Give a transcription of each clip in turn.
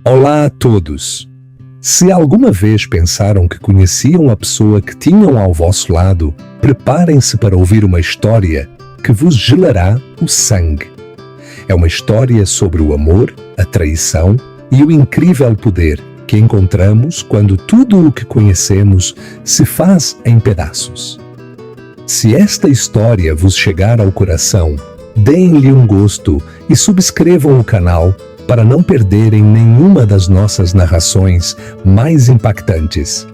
Olá a todos! Se alguma vez pensaram que conheciam a pessoa que tinham ao vosso lado, preparem-se para ouvir uma história que vos gelará o sangue. É uma história sobre o amor, a traição e o incrível poder que encontramos quando tudo o que conhecemos se faz em pedaços. Se esta história vos chegar ao coração, deem-lhe um gosto e subscrevam o canal para não perderem nenhuma das nossas narrações mais impactantes.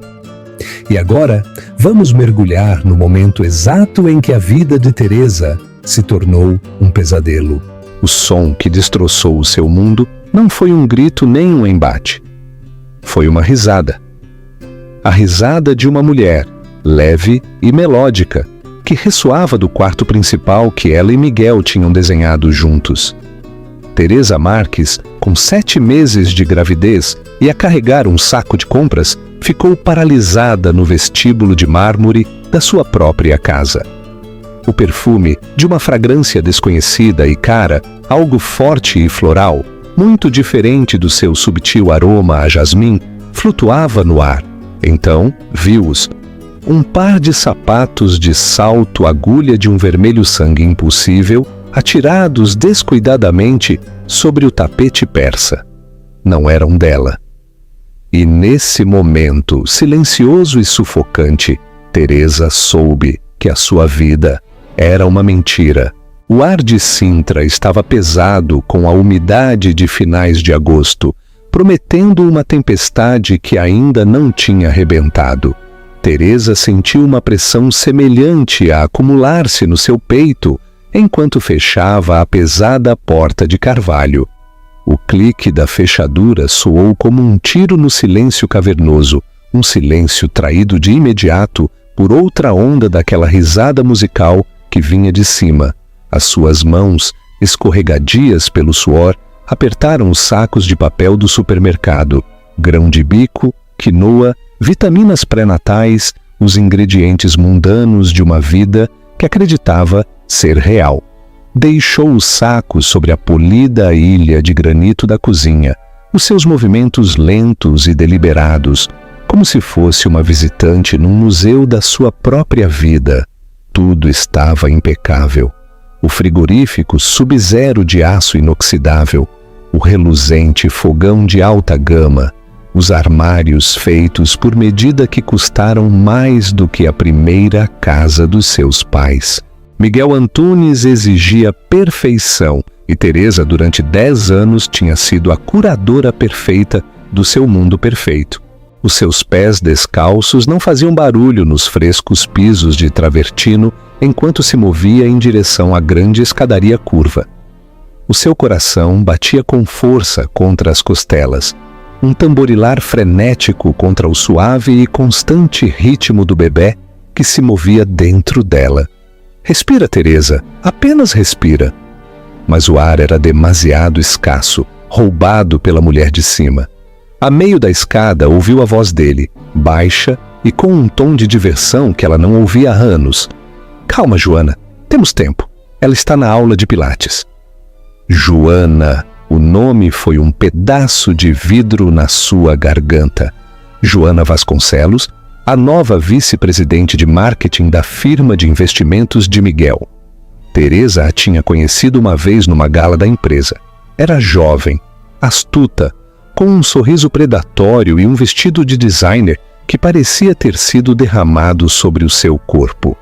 E agora, vamos mergulhar no momento exato em que a vida de Teresa se tornou um pesadelo. O som que destroçou o seu mundo não foi um grito nem um embate. Foi uma risada. A risada de uma mulher, leve e melódica, que ressoava do quarto principal que ela e Miguel tinham desenhado juntos. Teresa Marques, com 7 meses de gravidez e a carregar um saco de compras, ficou paralisada no vestíbulo de mármore da sua própria casa. O perfume de uma fragrância desconhecida e cara, algo forte e floral, muito diferente do seu subtil aroma a jasmim, flutuava no ar. Então, viu-os. Um par de sapatos de salto agulha de um vermelho sangue impossível, atirados descuidadamente sobre o tapete persa. Não eram dela. E nesse momento, silencioso e sufocante, Teresa soube que a sua vida era uma mentira. O ar de Sintra estava pesado com a umidade de finais de agosto, prometendo uma tempestade que ainda não tinha arrebentado. Teresa sentiu uma pressão semelhante a acumular-se no seu peito, enquanto fechava a pesada porta de carvalho. O clique da fechadura soou como um tiro no silêncio cavernoso, um silêncio traído de imediato por outra onda daquela risada musical que vinha de cima. As suas mãos, escorregadias pelo suor, apertaram os sacos de papel do supermercado, grão de bico, quinoa, vitaminas pré-natais, os ingredientes mundanos de uma vida que acreditava ser real. Deixou os sacos sobre a polida ilha de granito da cozinha, os seus movimentos lentos e deliberados, como se fosse uma visitante num museu da sua própria vida. Tudo estava impecável. O frigorífico sub-zero de aço inoxidável, o reluzente fogão de alta gama, os armários feitos por medida que custaram mais do que a primeira casa dos seus pais. Miguel Antunes exigia perfeição e Teresa, durante 10 anos, tinha sido a curadora perfeita do seu mundo perfeito. Os seus pés descalços não faziam barulho nos frescos pisos de travertino enquanto se movia em direção à grande escadaria curva. O seu coração batia com força contra as costelas, um tamborilar frenético contra o suave e constante ritmo do bebê que se movia dentro dela. Respira, Teresa, apenas respira. Mas o ar era demasiado escasso, roubado pela mulher de cima. A meio da escada ouviu a voz dele, baixa e com um tom de diversão que ela não ouvia há anos. Calma, Joana, temos tempo. Ela está na aula de pilates. Joana, o nome foi um pedaço de vidro na sua garganta. Joana Vasconcelos, a nova vice-presidente de marketing da firma de investimentos de Miguel. Teresa a tinha conhecido uma vez numa gala da empresa. Era jovem, astuta, com um sorriso predatório e um vestido de designer que parecia ter sido derramado sobre o seu corpo.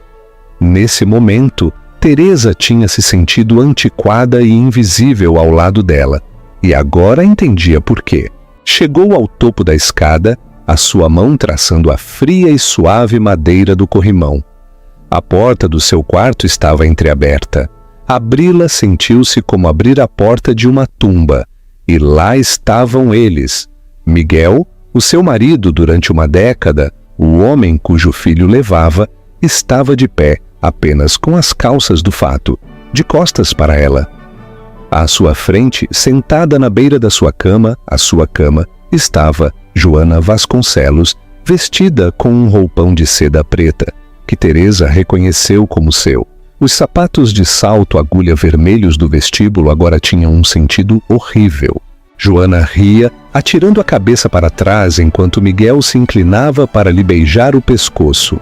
Nesse momento, Teresa tinha se sentido antiquada e invisível ao lado dela, e agora entendia por quê. Chegou ao topo da escada, a sua mão traçando a fria e suave madeira do corrimão. A porta do seu quarto estava entreaberta. Abri-la sentiu-se como abrir a porta de uma tumba, e lá estavam eles. Miguel, o seu marido durante uma década, o homem cujo filho levava, estava de pé, apenas com as calças do fato, de costas para ela. À sua frente, sentada na beira da sua cama, a sua cama, estava Joana Vasconcelos, vestida com um roupão de seda preta, que Teresa reconheceu como seu. Os sapatos de salto agulha vermelhos do vestíbulo agora tinham um sentido horrível. Joana ria atirando a cabeça para trás enquanto Miguel se inclinava para lhe beijar o pescoço.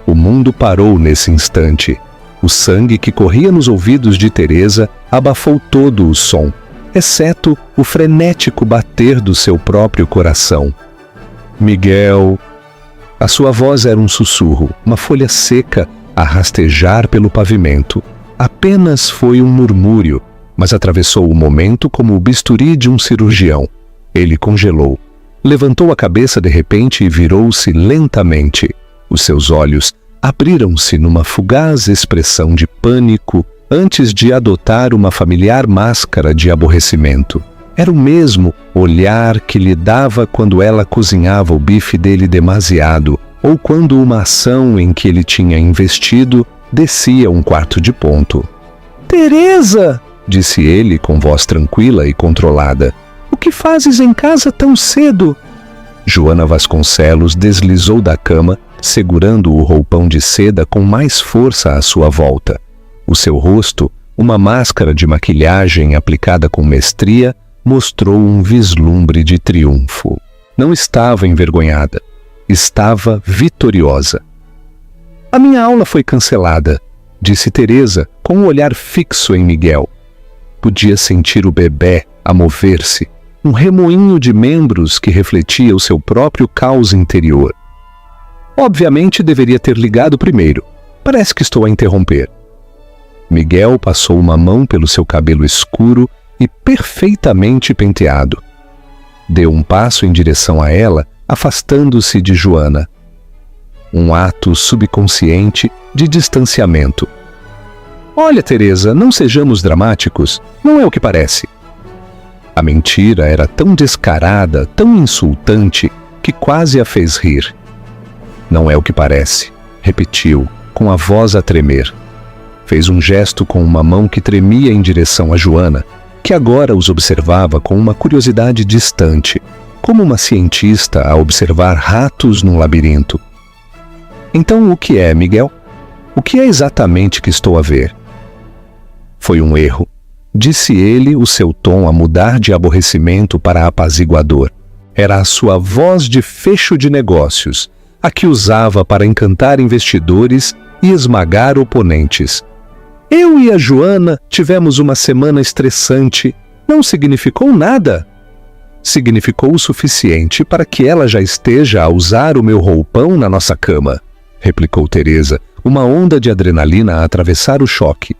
O mundo parou nesse instante. O sangue que corria nos ouvidos de Teresa abafou todo o som, exceto o frenético bater do seu próprio coração. Miguel... A sua voz era um sussurro, uma folha seca a rastejar pelo pavimento. Apenas foi um murmúrio, mas atravessou o momento como o bisturi de um cirurgião. Ele congelou. Levantou a cabeça de repente e virou-se lentamente. Os seus olhos abriram-se numa fugaz expressão de pânico antes de adotar uma familiar máscara de aborrecimento. Era o mesmo olhar que lhe dava quando ela cozinhava o bife dele demasiado ou quando uma ação em que ele tinha investido descia um quarto de ponto. "Teresa!" disse ele com voz tranquila e controlada. "O que fazes em casa tão cedo?" Joana Vasconcelos deslizou da cama, segurando o roupão de seda com mais força à sua volta. O seu rosto, uma máscara de maquilhagem aplicada com mestria, mostrou um vislumbre de triunfo. Não estava envergonhada. Estava vitoriosa. "A minha aula foi cancelada", disse Teresa com um olhar fixo em Miguel. Podia sentir o bebê a mover-se, um remoinho de membros que refletia o seu próprio caos interior. "Obviamente deveria ter ligado primeiro. Parece que estou a interromper." Miguel passou uma mão pelo seu cabelo escuro e perfeitamente penteado. Deu um passo em direção a ela, afastando-se de Joana. Um ato subconsciente de distanciamento. "Olha, Teresa, não sejamos dramáticos. Não é o que parece." A mentira era tão descarada, tão insultante, que quase a fez rir. "Não é o que parece", repetiu, com a voz a tremer. Fez um gesto com uma mão que tremia em direção a Joana, que agora os observava com uma curiosidade distante, como uma cientista a observar ratos num labirinto. "Então o que é, Miguel? O que é exatamente que estou a ver?" "Foi um erro", disse ele, o seu tom a mudar de aborrecimento para apaziguador. Era a sua voz de fecho de negócios, a que usava para encantar investidores e esmagar oponentes. "Eu e a Joana tivemos uma semana estressante. Não significou nada." "Significou o suficiente para que ela já esteja a usar o meu roupão na nossa cama", replicou Teresa, uma onda de adrenalina a atravessar o choque.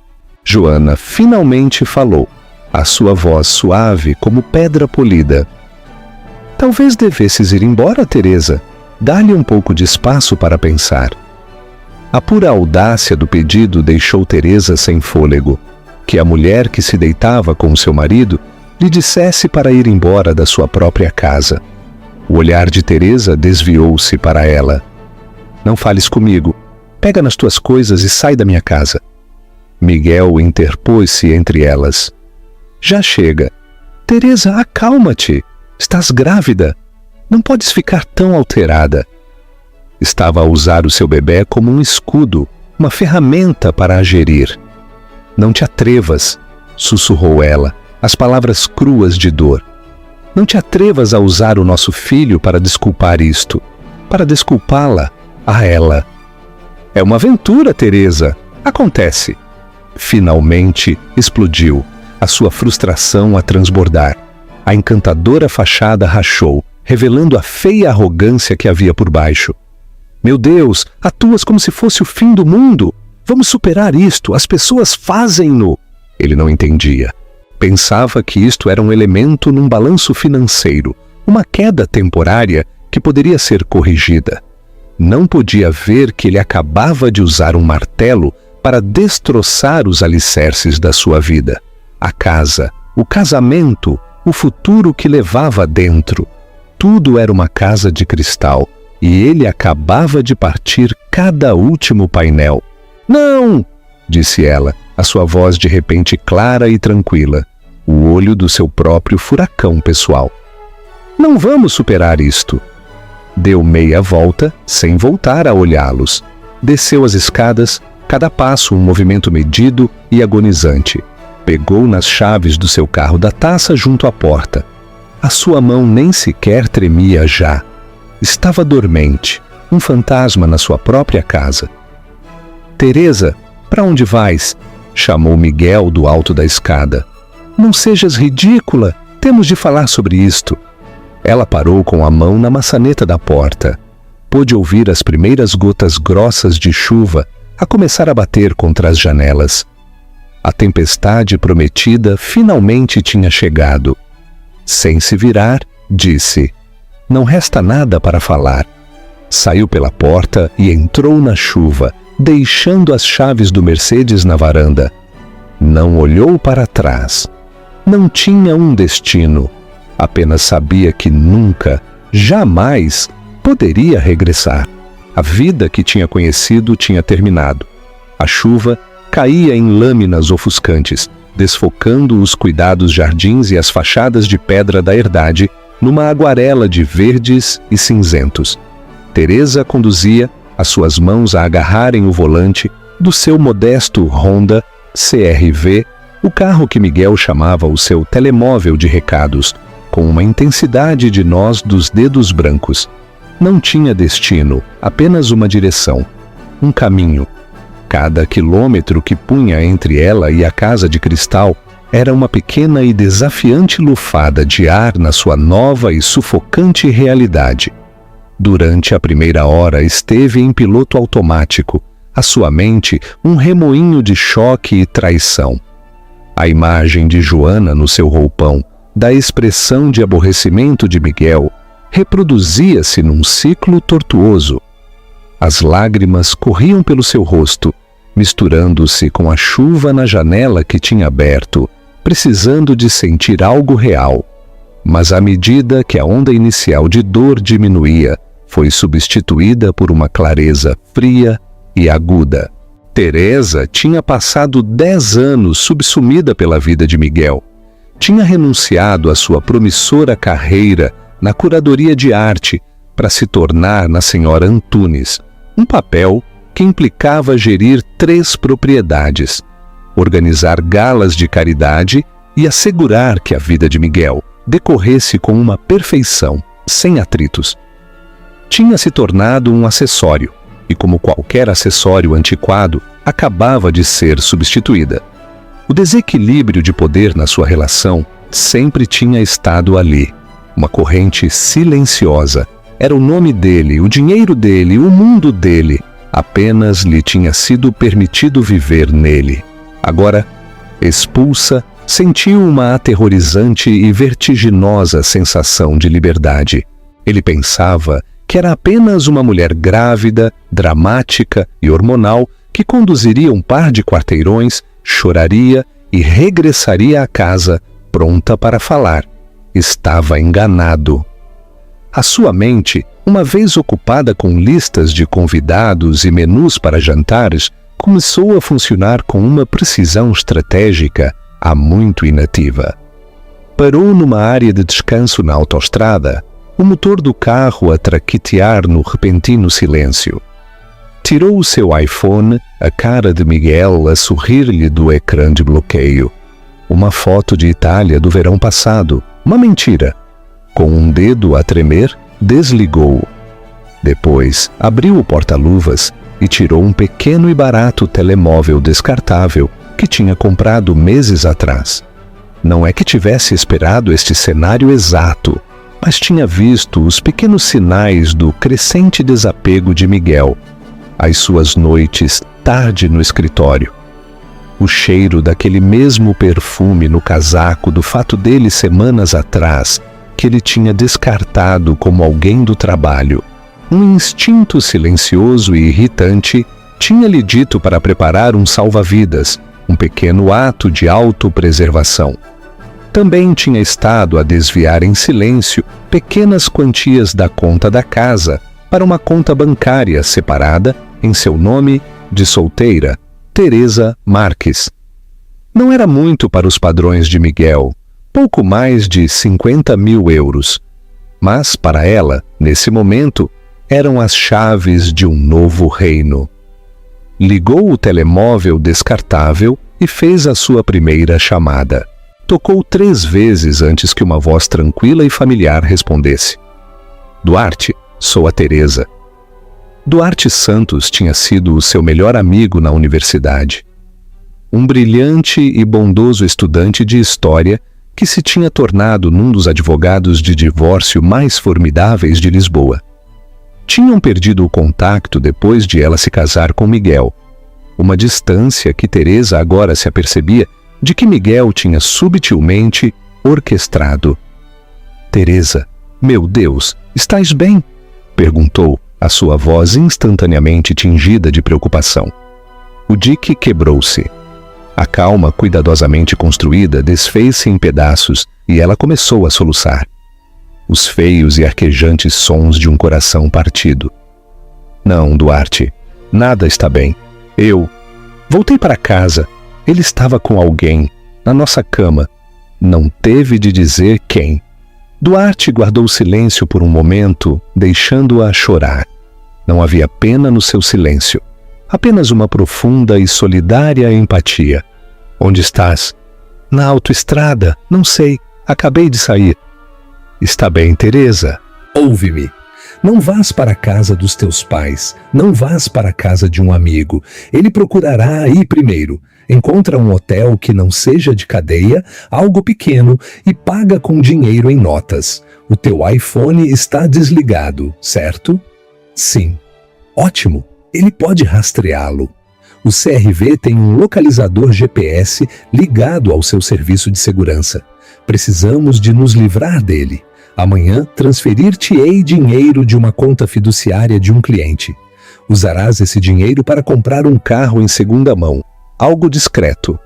Joana finalmente falou, a sua voz suave como pedra polida. "Talvez devesses ir embora, Teresa. Dá-lhe um pouco de espaço para pensar." A pura audácia do pedido deixou Teresa sem fôlego. Que a mulher que se deitava com seu marido lhe dissesse para ir embora da sua própria casa. O olhar de Teresa desviou-se para ela. "Não fales comigo. Pega nas tuas coisas e sai da minha casa." Miguel interpôs-se entre elas. "Já chega. Teresa, acalma-te. Estás grávida. Não podes ficar tão alterada." Estava a usar o seu bebê como um escudo, uma ferramenta para a gerir. "Não te atrevas", sussurrou ela, as palavras cruas de dor. "Não te atrevas a usar o nosso filho para desculpar isto, para desculpá-la a ela." "É uma aventura, Teresa. Acontece." Finalmente explodiu, a sua frustração a transbordar. A encantadora fachada rachou, revelando a feia arrogância que havia por baixo. "Meu Deus, atuas como se fosse o fim do mundo. Vamos superar isto, as pessoas fazem-no." Ele não entendia. Pensava que isto era um elemento num balanço financeiro, uma queda temporária que poderia ser corrigida. Não podia ver que ele acabava de usar um martelo para destroçar os alicerces da sua vida. A casa, o casamento, o futuro que levava dentro. Tudo era uma casa de cristal. E ele acabava de partir cada último painel. "Não!" disse ela, a sua voz de repente clara e tranquila, o olho do seu próprio furacão pessoal. "Não vamos superar isto." Deu meia volta, sem voltar a olhá-los. Desceu as escadas, cada passo um movimento medido e agonizante. Pegou nas chaves do seu carro da taça junto à porta. A sua mão nem sequer tremia já. Estava dormente, um fantasma na sua própria casa. Teresa, para onde vais? Chamou Miguel do alto da escada. Não sejas ridícula, temos de falar sobre isto. Ela parou com a mão na maçaneta da porta. Pôde ouvir as primeiras gotas grossas de chuva a começar a bater contra as janelas. A tempestade prometida finalmente tinha chegado. Sem se virar, disse: não resta nada para falar. Saiu pela porta e entrou na chuva, deixando as chaves do Mercedes na varanda. Não olhou para trás. Não tinha um destino. Apenas sabia que nunca, jamais, poderia regressar. A vida que tinha conhecido tinha terminado. A chuva caía em lâminas ofuscantes, desfocando os cuidados jardins e as fachadas de pedra da herdade numa aguarela de verdes e cinzentos. Teresa conduzia, as suas mãos a agarrarem o volante do seu modesto Honda CR-V, o carro que Miguel chamava o seu telemóvel de recados, com uma intensidade de nós dos dedos brancos. Não tinha destino, apenas uma direção, um caminho. Cada quilômetro que punha entre ela e a casa de cristal era uma pequena e desafiante lufada de ar na sua nova e sufocante realidade. Durante a primeira hora esteve em piloto automático, a sua mente um remoinho de choque e traição. A imagem de Joana no seu roupão, da expressão de aborrecimento de Miguel, reproduzia-se num ciclo tortuoso. As lágrimas corriam pelo seu rosto, misturando-se com a chuva na janela que tinha aberto, precisando de sentir algo real. Mas à medida que a onda inicial de dor diminuía, foi substituída por uma clareza fria e aguda. Teresa tinha passado 10 anos subsumida pela vida de Miguel. Tinha renunciado à sua promissora carreira na curadoria de arte para se tornar na senhora Antunes, um papel que implicava gerir 3 propriedades, organizar galas de caridade e assegurar que a vida de Miguel decorresse com uma perfeição, sem atritos. Tinha se tornado um acessório, e como qualquer acessório antiquado, acabava de ser substituída. O desequilíbrio de poder na sua relação sempre tinha estado ali. Uma corrente silenciosa. Era o nome dele, o dinheiro dele, o mundo dele. Apenas lhe tinha sido permitido viver nele. Agora, expulsa, sentiu uma aterrorizante e vertiginosa sensação de liberdade. Ele pensava que era apenas uma mulher grávida, dramática e hormonal que conduziria um par de quarteirões, choraria e regressaria à casa, pronta para falar. Estava enganado. A sua mente, uma vez ocupada com listas de convidados e menus para jantares, começou a funcionar com uma precisão estratégica há muito inativa. Parou numa área de descanso na autoestrada, o motor do carro a traquetear no repentino silêncio. Tirou o seu iPhone, a cara de Miguel a sorrir-lhe do ecrã de bloqueio. Uma foto de Itália do verão passado, uma mentira. Com um dedo a tremer, desligou-o. Depois, abriu o porta-luvas e tirou um pequeno e barato telemóvel descartável que tinha comprado meses atrás. Não é que tivesse esperado este cenário exato, mas tinha visto os pequenos sinais do crescente desapego de Miguel, as suas noites tarde no escritório, o cheiro daquele mesmo perfume no casaco do fato dele semanas atrás, que ele tinha descartado como alguém do trabalho. Um instinto silencioso e irritante tinha-lhe dito para preparar um salva-vidas, um pequeno ato de autopreservação. Também tinha estado a desviar em silêncio pequenas quantias da conta da casa para uma conta bancária separada em seu nome de solteira, Teresa Marques. Não era muito para os padrões de Miguel, pouco mais de 50 mil euros. Mas para ela, nesse momento, eram as chaves de um novo reino. Ligou o telemóvel descartável e fez a sua primeira chamada. Tocou 3 vezes antes que uma voz tranquila e familiar respondesse. Duarte, sou a Teresa. Duarte Santos tinha sido o seu melhor amigo na universidade. Um brilhante e bondoso estudante de história que se tinha tornado num dos advogados de divórcio mais formidáveis de Lisboa. Tinham perdido o contato depois de ela se casar com Miguel, uma distância que Teresa agora se apercebia de que Miguel tinha subtilmente orquestrado. Teresa, meu Deus, estás bem? Perguntou, a sua voz instantaneamente tingida de preocupação. O dique quebrou-se. A calma cuidadosamente construída desfez-se em pedaços e ela começou a soluçar. Os feios e arquejantes sons de um coração partido. Não, Duarte, nada está bem. Voltei para casa. Ele estava com alguém, na nossa cama. Não teve de dizer quem. Duarte guardou silêncio por um momento, deixando-a chorar. Não havia pena no seu silêncio. Apenas uma profunda e solidária empatia. Onde estás? Na autoestrada, não sei. Acabei de sair. Está bem, Teresa. Ouve-me. Não vás para a casa dos teus pais, não vás para a casa de um amigo. Ele procurará aí primeiro. Encontra um hotel que não seja de cadeia, algo pequeno, e paga com dinheiro em notas. O teu iPhone está desligado, certo? Sim. Ótimo. Ele pode rastreá-lo. O CRV tem um localizador GPS ligado ao seu serviço de segurança. Precisamos de nos livrar dele. Amanhã transferir-te-ei dinheiro de uma conta fiduciária de um cliente. Usarás esse dinheiro para comprar um carro em segunda mão, algo discreto.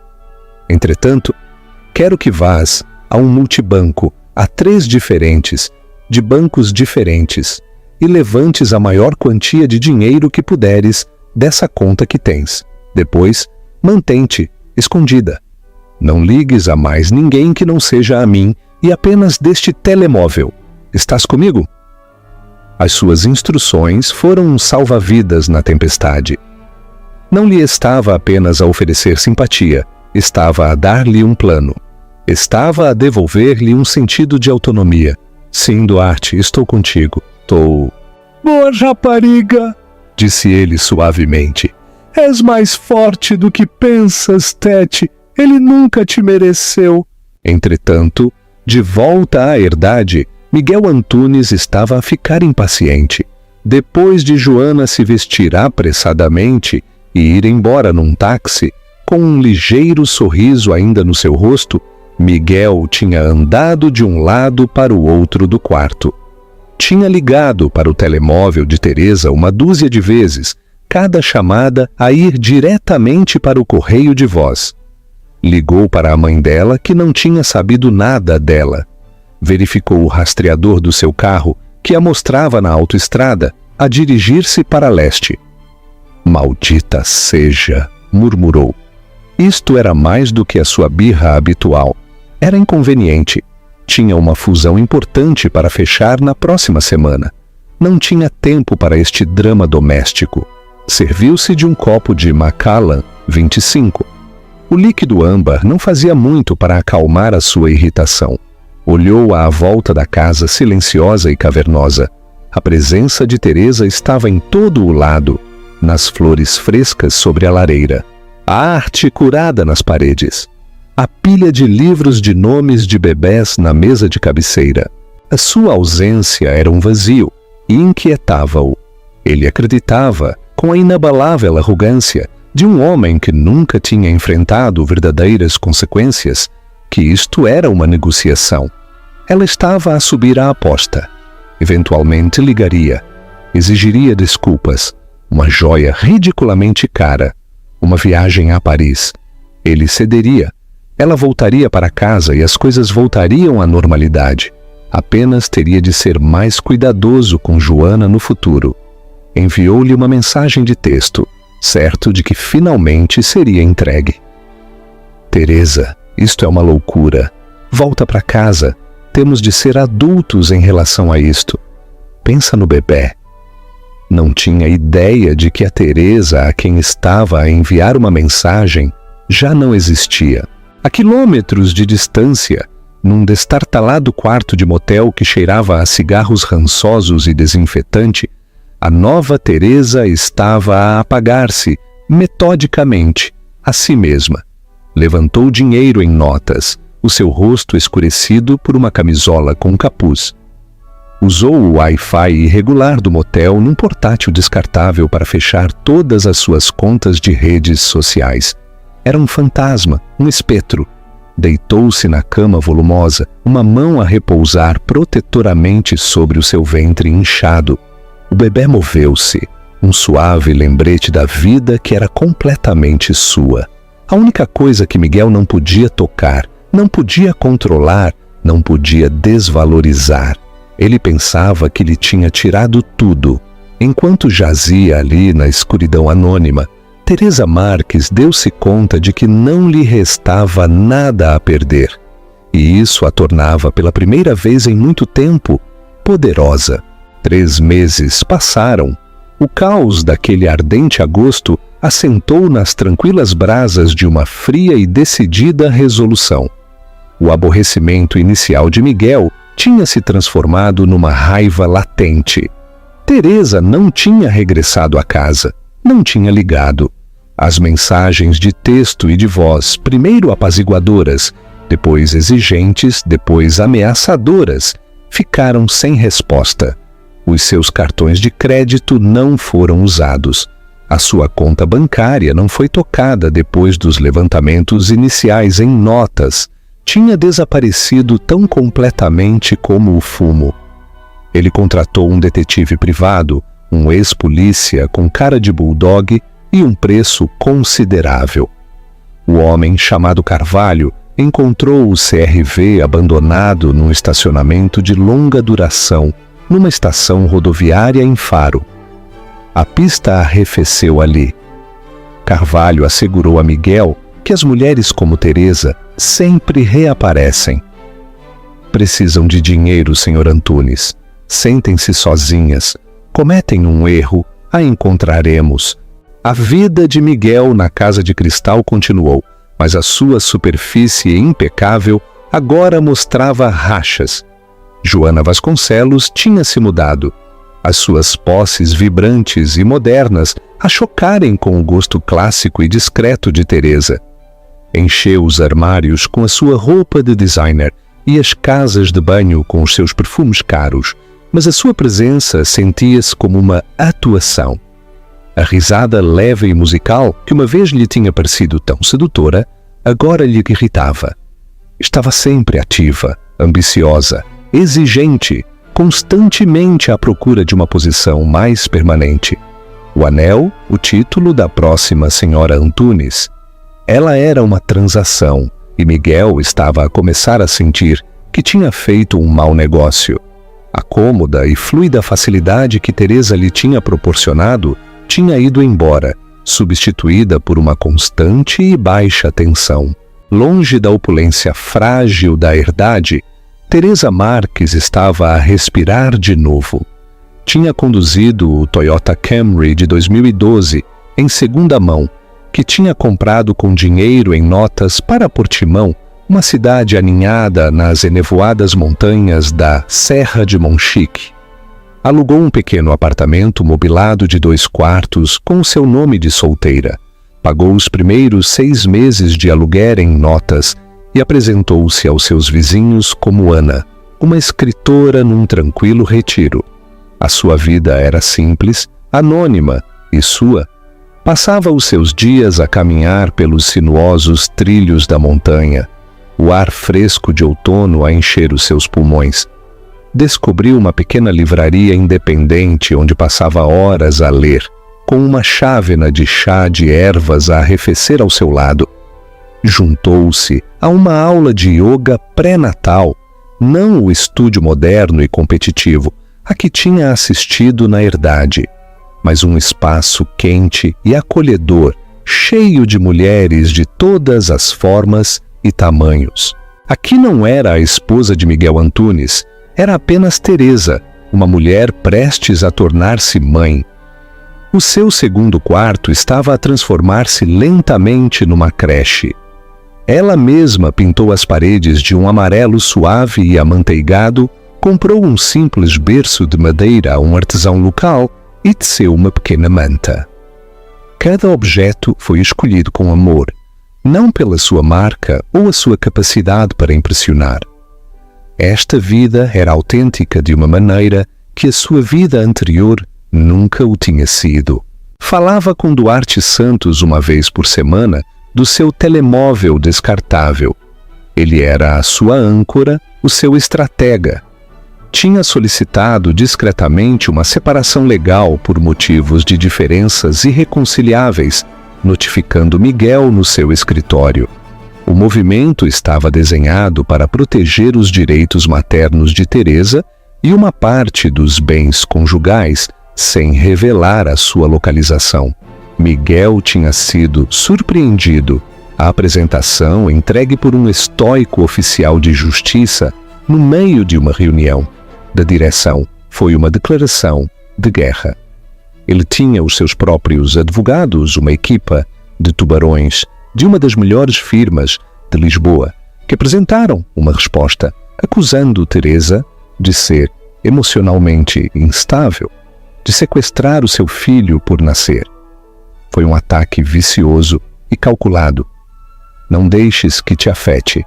Entretanto, quero que vás a um multibanco, a 3 diferentes, de bancos diferentes, e levantes a maior quantia de dinheiro que puderes dessa conta que tens. Depois, mantém-te escondida. Não ligues a mais ninguém que não seja a mim e apenas deste telemóvel. Estás comigo? As suas instruções foram um salva-vidas na tempestade. Não lhe estava apenas a oferecer simpatia, estava a dar-lhe um plano. Estava a devolver-lhe um sentido de autonomia. Sim, Duarte, estou contigo. Boa rapariga, disse ele suavemente. És mais forte do que pensas, Tete. Ele nunca te mereceu. Entretanto, de volta à herdade, Miguel Antunes estava a ficar impaciente. Depois de Joana se vestir apressadamente e ir embora num táxi, com um ligeiro sorriso ainda no seu rosto, Miguel tinha andado de um lado para o outro do quarto. Tinha ligado para o telemóvel de Teresa uma dúzia de vezes, cada chamada a ir diretamente para o correio de voz. Ligou para a mãe dela, que não tinha sabido nada dela. Verificou o rastreador do seu carro, que a mostrava na autoestrada, a dirigir-se para leste. Maldita seja, murmurou. Isto era mais do que a sua birra habitual. Era inconveniente. Tinha uma fusão importante para fechar na próxima semana. Não tinha tempo para este drama doméstico. Serviu-se de um copo de Macallan 25. O líquido âmbar não fazia muito para acalmar a sua irritação. Olhou à volta da casa silenciosa e cavernosa. A presença de Teresa estava em todo o lado, nas flores frescas sobre a lareira, a arte curada nas paredes, a pilha de livros de nomes de bebés na mesa de cabeceira. A sua ausência era um vazio e inquietava-o. Ele acreditava, com a inabalável arrogância de um homem que nunca tinha enfrentado verdadeiras consequências, que isto era uma negociação. Ela estava a subir a aposta. Eventualmente ligaria, exigiria desculpas, uma joia ridiculamente cara, uma viagem a Paris. Ele cederia. Ela voltaria para casa e as coisas voltariam à normalidade. Apenas teria de ser mais cuidadoso com Joana no futuro. Enviou-lhe uma mensagem de texto, certo de que finalmente seria entregue. Teresa, isto é uma loucura. Volta para casa. Temos de ser adultos em relação a isto. Pensa no bebê. Não tinha ideia de que a Teresa a quem estava a enviar uma mensagem já não existia. A quilômetros de distância, num destartalado quarto de motel que cheirava a cigarros rançosos e desinfetante, a nova Teresa estava a apagar-se, metodicamente, a si mesma. Levantou dinheiro em notas, o seu rosto escurecido por uma camisola com capuz. Usou o Wi-Fi irregular do motel num portátil descartável para fechar todas as suas contas de redes sociais. Era um fantasma, um espectro. Deitou-se na cama volumosa, uma mão a repousar protetoramente sobre o seu ventre inchado. O bebê moveu-se, um suave lembrete da vida que era completamente sua. A única coisa que Miguel não podia tocar, não podia controlar, não podia desvalorizar. Ele pensava que lhe tinha tirado tudo. Enquanto jazia ali na escuridão anônima, Teresa Marques deu-se conta de que não lhe restava nada a perder. E isso a tornava, pela primeira vez em muito tempo, poderosa. 3 meses passaram. O caos daquele ardente agosto assentou nas tranquilas brasas de uma fria e decidida resolução. O aborrecimento inicial de Miguel tinha se transformado numa raiva latente. Teresa não tinha regressado à casa, não tinha ligado. As mensagens de texto e de voz, primeiro apaziguadoras, depois exigentes, depois ameaçadoras, ficaram sem resposta. Os seus cartões de crédito não foram usados. A sua conta bancária não foi tocada depois dos levantamentos iniciais em notas. Tinha desaparecido tão completamente como o fumo. Ele contratou um detetive privado, um ex-polícia com cara de bulldog e um preço considerável. O homem, chamado Carvalho, encontrou o CRV abandonado num estacionamento de longa duração, numa estação rodoviária em Faro. A pista arrefeceu ali. Carvalho assegurou a Miguel que as mulheres como Teresa sempre reaparecem. Precisam de dinheiro, Sr. Antunes. Sentem-se sozinhas. Cometem um erro. A encontraremos. A vida de Miguel na Casa de Cristal continuou, mas a sua superfície impecável agora mostrava rachas. Joana Vasconcelos tinha se mudado. As suas posses vibrantes e modernas a chocarem com o gosto clássico e discreto de Teresa. Encheu os armários com a sua roupa de designer e as casas de banho com os seus perfumes caros, mas a sua presença sentia-se como uma atuação. A risada leve e musical, que uma vez lhe tinha parecido tão sedutora, agora lhe irritava. Estava sempre ativa, ambiciosa, exigente, constantemente à procura de uma posição mais permanente. O anel, o título da próxima senhora Antunes. Ela era uma transação, e Miguel estava a começar a sentir que tinha feito um mau negócio. A cômoda e fluida facilidade que Teresa lhe tinha proporcionado tinha ido embora, substituída por uma constante e baixa tensão. Longe da opulência frágil da herdade, Teresa Marques estava a respirar de novo. Tinha conduzido o Toyota Camry de 2012 em segunda mão, que tinha comprado com dinheiro em notas para Portimão, uma cidade aninhada nas enevoadas montanhas da Serra de Monchique. Alugou um pequeno apartamento mobilado de 2 quartos com o seu nome de solteira. Pagou os primeiros 6 meses de aluguer em notas e apresentou-se aos seus vizinhos como Ana, uma escritora num tranquilo retiro. A sua vida era simples, anônima e sua. Passava os seus dias a caminhar pelos sinuosos trilhos da montanha, o ar fresco de outono a encher os seus pulmões. Descobriu uma pequena livraria independente onde passava horas a ler, com uma chávena de chá de ervas a arrefecer ao seu lado. Juntou-se a uma aula de yoga pré-natal, não o estúdio moderno e competitivo a que tinha assistido na herdade, mas um espaço quente e acolhedor, cheio de mulheres de todas as formas e tamanhos. Aqui não era a esposa de Miguel Antunes, era apenas Teresa, uma mulher prestes a tornar-se mãe. O seu segundo quarto estava a transformar-se lentamente numa creche. Ela mesma pintou as paredes de um amarelo suave e amanteigado, comprou um simples berço de madeira a um artesão local e teceu uma pequena manta. Cada objeto foi escolhido com amor, não pela sua marca ou a sua capacidade para impressionar. Esta vida era autêntica de uma maneira que a sua vida anterior nunca o tinha sido. Falava com Duarte Santos uma vez por semana do seu telemóvel descartável. Ele era a sua âncora, o seu estratega. Tinha solicitado discretamente uma separação legal por motivos de diferenças irreconciliáveis, notificando Miguel no seu escritório. O movimento estava desenhado para proteger os direitos maternos de Teresa e uma parte dos bens conjugais, sem revelar a sua localização. Miguel tinha sido surpreendido. A apresentação, entregue por um estoico oficial de justiça no meio de uma reunião da direção, foi uma declaração de guerra. Ele tinha os seus próprios advogados, uma equipa de tubarões de uma das melhores firmas de Lisboa, que apresentaram uma resposta acusando Teresa de ser emocionalmente instável, de sequestrar o seu filho por nascer. Foi um ataque vicioso e calculado. Não deixes que te afete,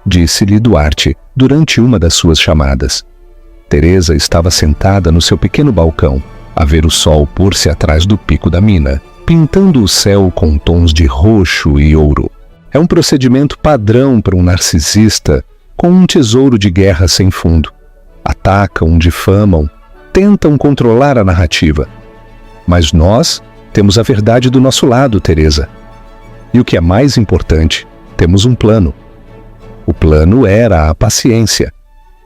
disse-lhe Duarte durante uma das suas chamadas. Teresa estava sentada no seu pequeno balcão, a ver o sol pôr-se atrás do pico da mina, pintando o céu com tons de roxo e ouro. É um procedimento padrão para um narcisista com um tesouro de guerra sem fundo. Atacam, difamam, tentam controlar a narrativa. Mas nós temos a verdade do nosso lado, Teresa. E o que é mais importante, temos um plano. O plano era a paciência.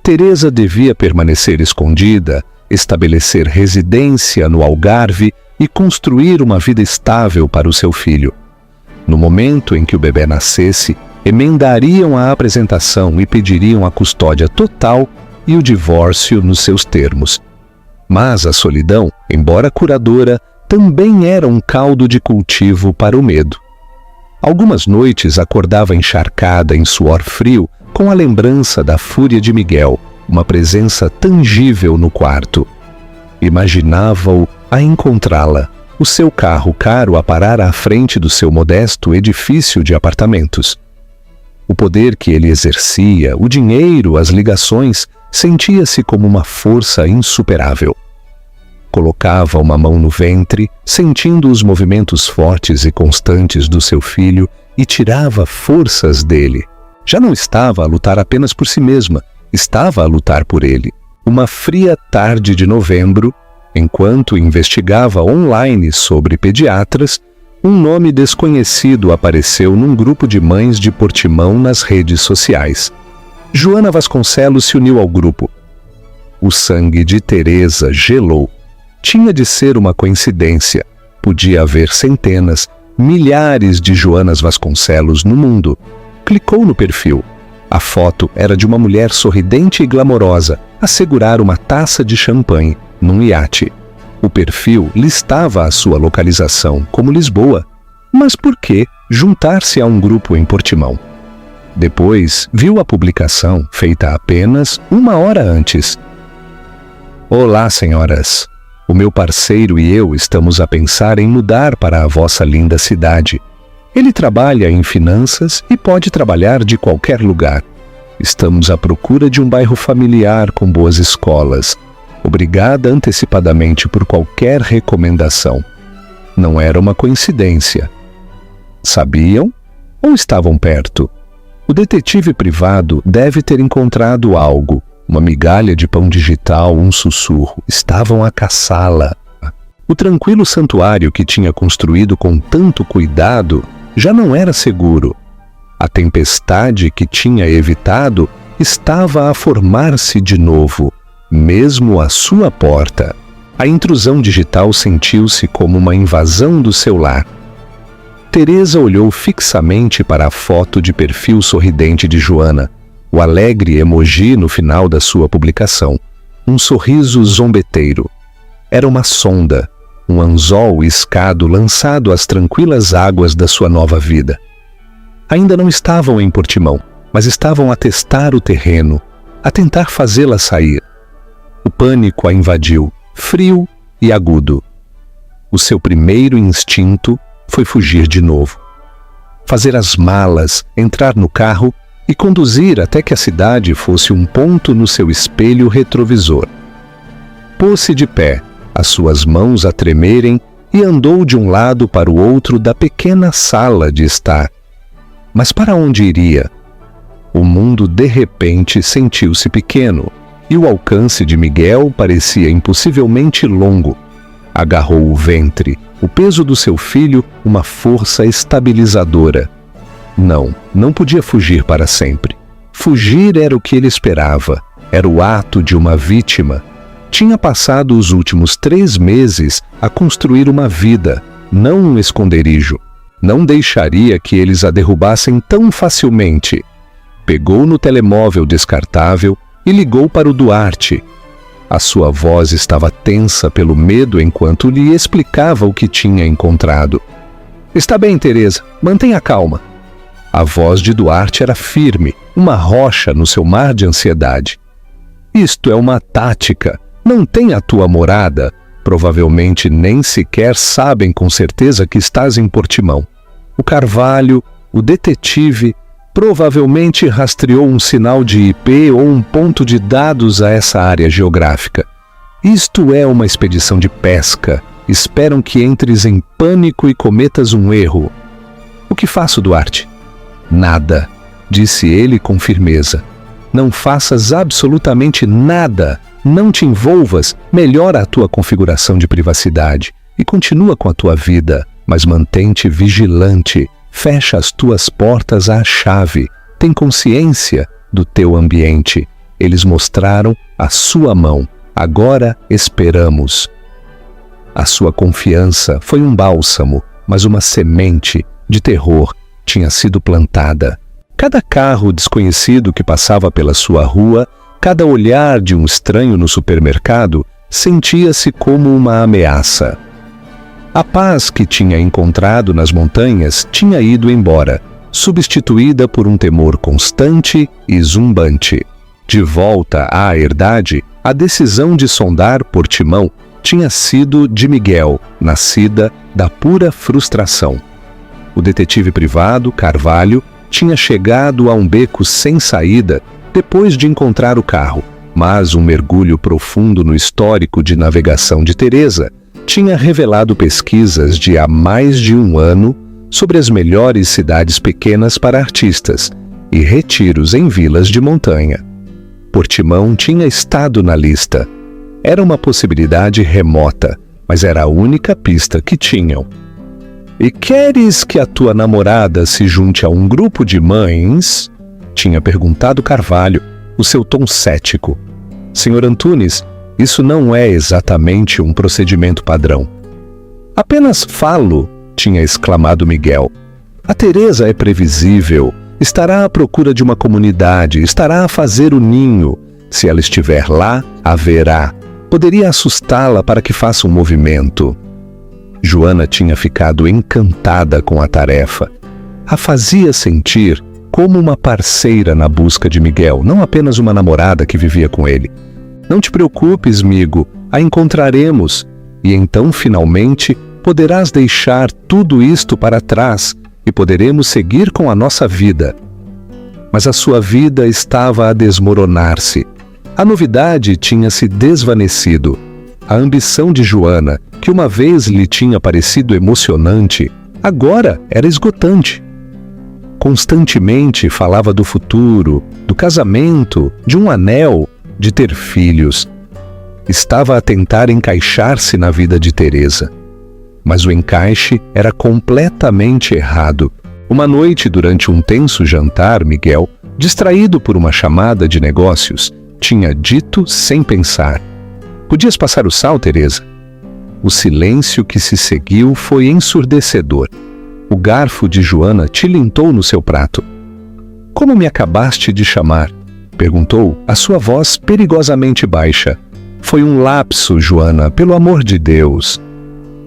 Teresa devia permanecer escondida, estabelecer residência no Algarve e construir uma vida estável para o seu filho. No momento em que o bebê nascesse, emendariam a apresentação e pediriam a custódia total e o divórcio nos seus termos. Mas a solidão, embora curadora, também era um caldo de cultivo para o medo. Algumas noites acordava encharcada em suor frio com a lembrança da fúria de Miguel, uma presença tangível no quarto. Imaginava-o a encontrá-la, o seu carro caro a parar à frente do seu modesto edifício de apartamentos. O poder que ele exercia, o dinheiro, as ligações, sentia-se como uma força insuperável. Colocava uma mão no ventre, sentindo os movimentos fortes e constantes do seu filho, e tirava forças dele. Já não estava a lutar apenas por si mesma, estava a lutar por ele. Uma fria tarde de novembro, enquanto investigava online sobre pediatras, um nome desconhecido apareceu num grupo de mães de Portimão nas redes sociais. Joana Vasconcelos se uniu ao grupo. O sangue de Teresa gelou. Tinha de ser uma coincidência. Podia haver centenas, milhares de Joanas Vasconcelos no mundo. Clicou no perfil. A foto era de uma mulher sorridente e glamourosa a segurar uma taça de champanhe num iate. O perfil listava a sua localização como Lisboa. Mas por que juntar-se a um grupo em Portimão? Depois, viu a publicação feita apenas 1 hora antes. Olá, senhoras. O meu parceiro e eu estamos a pensar em mudar para a vossa linda cidade. Ele trabalha em finanças e pode trabalhar de qualquer lugar. Estamos à procura de um bairro familiar com boas escolas. Obrigada antecipadamente por qualquer recomendação. Não era uma coincidência. Sabiam ou estavam perto? O detetive privado deve ter encontrado algo. Uma migalha de pão digital, um sussurro. Estavam a caçá-la. O tranquilo santuário que tinha construído com tanto cuidado já não era seguro. A tempestade que tinha evitado estava a formar-se de novo, mesmo à sua porta. A intrusão digital sentiu-se como uma invasão do seu lar. Teresa olhou fixamente para a foto de perfil sorridente de Joana, o alegre emoji no final da sua publicação, um sorriso zombeteiro. Era uma sonda, um anzol escado lançado às tranquilas águas da sua nova vida. Ainda não estavam em Portimão, mas estavam a testar o terreno, a tentar fazê-la sair. O pânico a invadiu, frio e agudo. O seu primeiro instinto foi fugir de novo. Fazer as malas, entrar no carro e conduzir até que a cidade fosse um ponto no seu espelho retrovisor. Pôs-se de pé, as suas mãos a tremerem, e andou de um lado para o outro da pequena sala de estar. Mas para onde iria? O mundo de repente sentiu-se pequeno, e o alcance de Miguel parecia impossivelmente longo. Agarrou o ventre, o peso do seu filho, uma força estabilizadora. Não podia fugir para sempre. Fugir era o que ele esperava, era o ato de uma vítima. Tinha passado os últimos 3 meses a construir uma vida, não um esconderijo. Não deixaria que eles a derrubassem tão facilmente. Pegou no telemóvel descartável e ligou para o Duarte. A sua voz estava tensa pelo medo enquanto lhe explicava o que tinha encontrado. "Está bem, Teresa, mantenha calma." A voz de Duarte era firme, uma rocha no seu mar de ansiedade. "Isto é uma tática. Não tem a tua morada. Provavelmente nem sequer sabem com certeza que estás em Portimão. O Carvalho, o detetive, provavelmente rastreou um sinal de IP ou um ponto de dados a essa área geográfica. Isto é uma expedição de pesca. Esperam que entres em pânico e cometas um erro." "O que faço, Duarte?" "Nada", disse ele com firmeza. "Não faças absolutamente nada. Não te envolvas, melhora a tua configuração de privacidade e continua com a tua vida, mas mantém-te vigilante, fecha as tuas portas à chave, tem consciência do teu ambiente. Eles mostraram a sua mão, agora esperamos." A sua confiança foi um bálsamo, mas uma semente de terror tinha sido plantada. Cada carro desconhecido que passava pela sua rua, cada olhar de um estranho no supermercado, sentia-se como uma ameaça. A paz que tinha encontrado nas montanhas tinha ido embora, substituída por um temor constante e zumbante. De volta à herdade, a decisão de sondar Portimão tinha sido de Miguel, nascida da pura frustração. O detetive privado, Carvalho, tinha chegado a um beco sem saída depois de encontrar o carro, mas um mergulho profundo no histórico de navegação de Teresa tinha revelado pesquisas de há mais de 1 ano sobre as melhores cidades pequenas para artistas e retiros em vilas de montanha. Portimão tinha estado na lista. Era uma possibilidade remota, mas era a única pista que tinham. "E queres que a tua namorada se junte a um grupo de mães?" tinha perguntado Carvalho, o seu tom cético. "Senhor Antunes, isso não é exatamente um procedimento padrão." "Apenas falo", tinha exclamado Miguel. "A Teresa é previsível, estará à procura de uma comunidade, estará a fazer o ninho. Se ela estiver lá, haverá. Poderia assustá-la para que faça um movimento." Joana tinha ficado encantada com a tarefa. A fazia sentir como uma parceira na busca de Miguel, não apenas uma namorada que vivia com ele. "Não te preocupes, amigo, a encontraremos. E então, finalmente, poderás deixar tudo isto para trás e poderemos seguir com a nossa vida." Mas a sua vida estava a desmoronar-se. A novidade tinha se desvanecido. A ambição de Joana, que uma vez lhe tinha parecido emocionante, agora era esgotante. Constantemente falava do futuro, do casamento, de um anel, de ter filhos. Estava a tentar encaixar-se na vida de Teresa. Mas o encaixe era completamente errado. Uma noite, durante um tenso jantar, Miguel, distraído por uma chamada de negócios, tinha dito sem pensar: "Podias passar o sal, Teresa?" O silêncio que se seguiu foi ensurdecedor. O garfo de Joana tilintou no seu prato. "Como me acabaste de chamar?" perguntou, a sua voz perigosamente baixa. "Foi um lapso, Joana, pelo amor de Deus."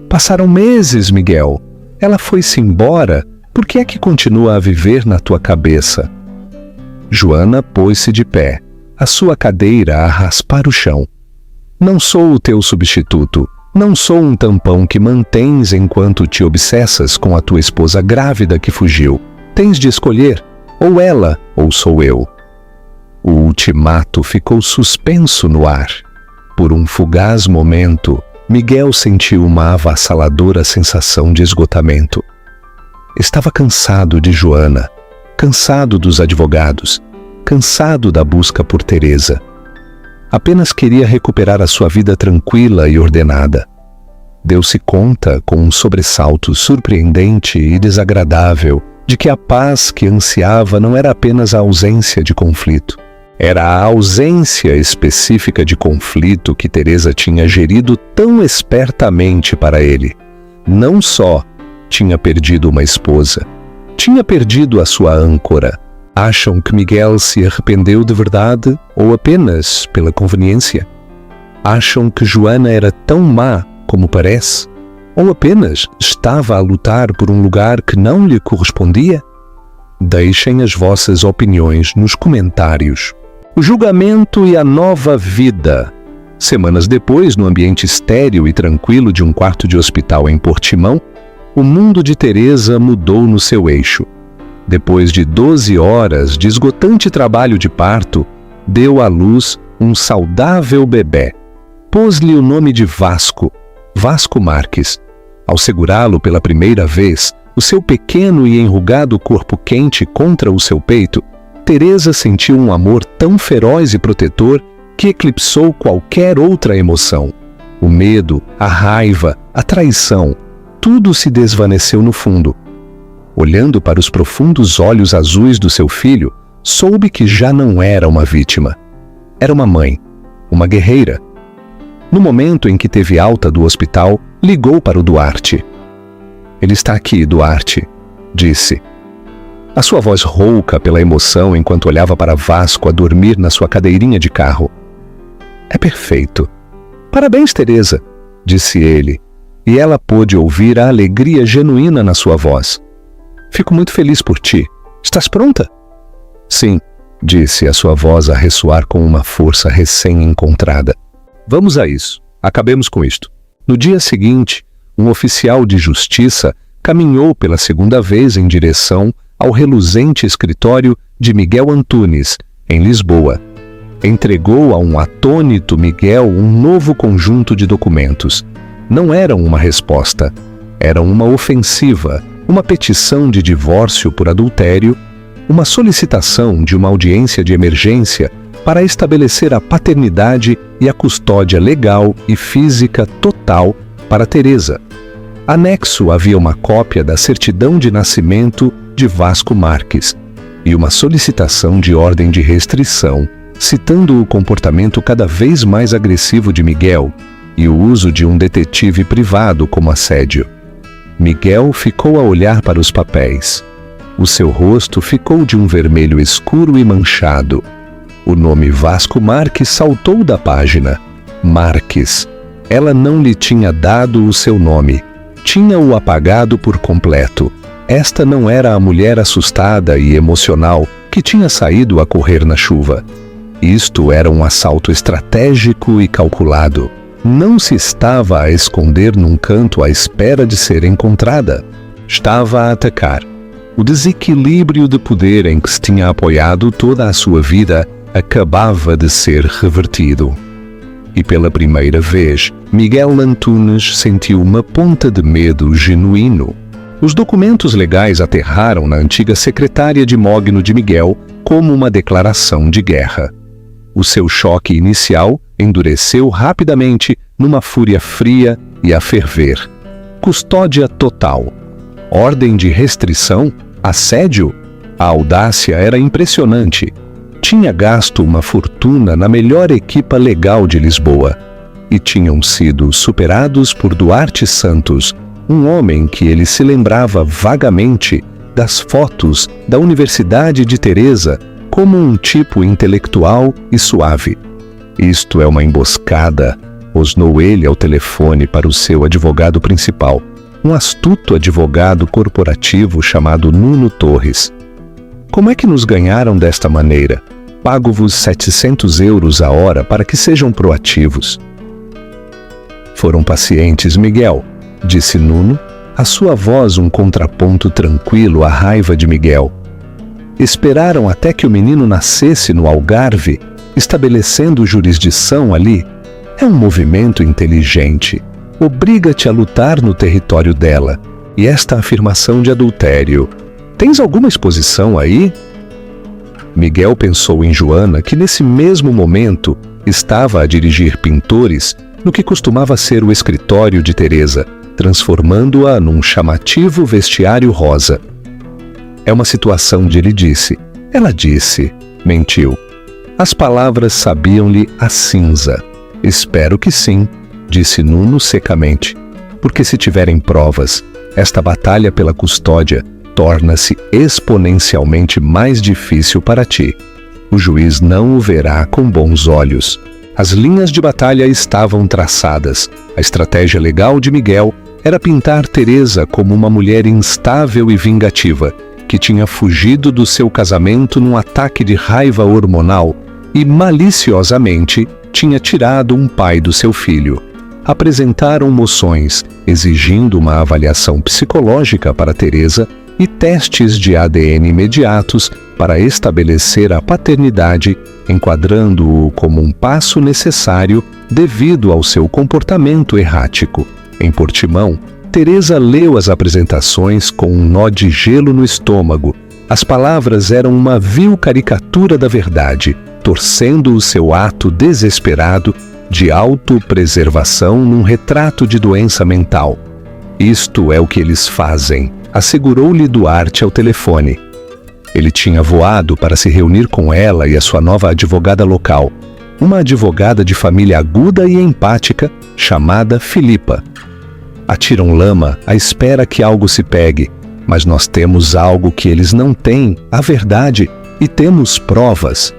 "Passaram meses, Miguel. Ela foi-se embora. Por que é que continua a viver na tua cabeça? Joana pôs-se de pé, a sua cadeira a raspar o chão. Não sou o teu substituto. Não sou um tampão que mantens enquanto te obsessas com a tua esposa grávida que fugiu. Tens de escolher, ou ela, ou sou eu. O ultimato ficou suspenso no ar. Por um fugaz momento, Miguel sentiu uma avassaladora sensação de esgotamento. Estava cansado de Joana, cansado dos advogados, cansado da busca por Teresa. Apenas queria recuperar a sua vida tranquila e ordenada. Deu-se conta, com um sobressalto surpreendente e desagradável, de que a paz que ansiava não era apenas a ausência de conflito. Era a ausência específica de conflito que Teresa tinha gerido tão espertamente para ele. Não só tinha perdido uma esposa, tinha perdido a sua âncora. Acham que Miguel se arrependeu de verdade ou apenas pela conveniência? Acham que Joana era tão má como parece? Ou apenas estava a lutar por um lugar que não lhe correspondia? Deixem as vossas opiniões nos comentários. O julgamento e a nova vida. Semanas depois, no ambiente estéril e tranquilo de um quarto de hospital em Portimão, o mundo de Teresa mudou no seu eixo. Depois de 12 horas de esgotante trabalho de parto, deu à luz um saudável bebê. Pôs-lhe o nome de Vasco Marques. Ao segurá-lo pela primeira vez, o seu pequeno e enrugado corpo quente contra o seu peito, Teresa sentiu um amor tão feroz e protetor que eclipsou qualquer outra emoção. O medo, a raiva, a traição, tudo se desvaneceu no fundo. Olhando para os profundos olhos azuis do seu filho, soube que já não era uma vítima. Era uma mãe, uma guerreira. No momento em que teve alta do hospital, ligou para o Duarte. "Ele está aqui, Duarte", disse. A sua voz rouca pela emoção enquanto olhava para Vasco a dormir na sua cadeirinha de carro. "É perfeito. Parabéns, Teresa", disse ele, e ela pôde ouvir a alegria genuína na sua voz. "Fico muito feliz por ti. Estás pronta?" "Sim", disse a sua voz a ressoar com uma força recém-encontrada. "Vamos a isso. Acabemos com isto." No dia seguinte, um oficial de justiça caminhou pela segunda vez em direção ao reluzente escritório de Miguel Antunes, em Lisboa. Entregou a um atônito Miguel um novo conjunto de documentos. Não eram uma resposta, eram uma ofensiva, uma petição de divórcio por adultério, uma solicitação de uma audiência de emergência para estabelecer a paternidade e a custódia legal e física total para Teresa. Anexo havia uma cópia da certidão de nascimento de Vasco Marques e uma solicitação de ordem de restrição, citando o comportamento cada vez mais agressivo de Miguel e o uso de um detetive privado como assédio. Miguel ficou a olhar para os papéis. O seu rosto ficou de um vermelho escuro e manchado. O nome Vasco Marques saltou da página. Marques. Ela não lhe tinha dado o seu nome. Tinha-o apagado por completo. Esta não era a mulher assustada e emocional que tinha saído a correr na chuva. Isto era um assalto estratégico e calculado. Não se estava a esconder num canto à espera de ser encontrada. Estava a atacar. O desequilíbrio de poder em que se tinha apoiado toda a sua vida acabava de ser revertido. E pela primeira vez, Miguel Antunes sentiu uma ponta de medo genuíno. Os documentos legais aterraram na antiga secretária de Mogno de Miguel como uma declaração de guerra. O seu choque inicial endureceu rapidamente numa fúria fria e a ferver. Custódia total. Ordem de restrição? Assédio? A audácia era impressionante. Tinha gasto uma fortuna na melhor equipa legal de Lisboa e tinham sido superados por Duarte Santos, um homem que ele se lembrava vagamente das fotos da Universidade de Teresa como um tipo intelectual e suave. "Isto é uma emboscada", rosnou ele ao telefone para o seu advogado principal. um astuto advogado corporativo chamado Nuno Torres. Como é que nos ganharam desta maneira? Pago-vos 700 euros a hora para que sejam proativos. Foram pacientes, Miguel, disse Nuno, a sua voz um contraponto tranquilo à raiva de Miguel. Esperaram até que o menino nascesse no Algarve, estabelecendo jurisdição ali. É um movimento inteligente. Obriga-te a lutar no território dela. E esta afirmação de adultério. Tens alguma exposição aí? Miguel pensou em Joana, que nesse mesmo momento estava a dirigir pintores no que costumava ser o escritório de Teresa, transformando-a num chamativo vestiário rosa. É uma situação de ele disse. Ela disse, mentiu. As palavras sabiam-lhe a cinza. Espero que sim, disse Nuno secamente, porque se tiverem provas, esta batalha pela custódia torna-se exponencialmente mais difícil para ti. O juiz não o verá com bons olhos. As linhas de batalha estavam traçadas. A estratégia legal de Miguel era pintar Teresa como uma mulher instável e vingativa, que tinha fugido do seu casamento num ataque de raiva hormonal e, maliciosamente, tinha tirado um pai do seu filho. Apresentaram moções, exigindo uma avaliação psicológica para Teresa e testes de ADN imediatos para estabelecer a paternidade, enquadrando-o como um passo necessário devido ao seu comportamento errático. Em Portimão, Teresa leu as apresentações com um nó de gelo no estômago. As palavras eram uma vil caricatura da verdade, torcendo o seu ato desesperado de autopreservação num retrato de doença mental. Isto é o que eles fazem, assegurou-lhe Duarte ao telefone. Ele tinha voado para se reunir com ela e a sua nova advogada local, uma advogada de família aguda e empática chamada Filipa. Atiram lama à espera que algo se pegue, mas nós temos algo que eles não têm, a verdade, e temos provas.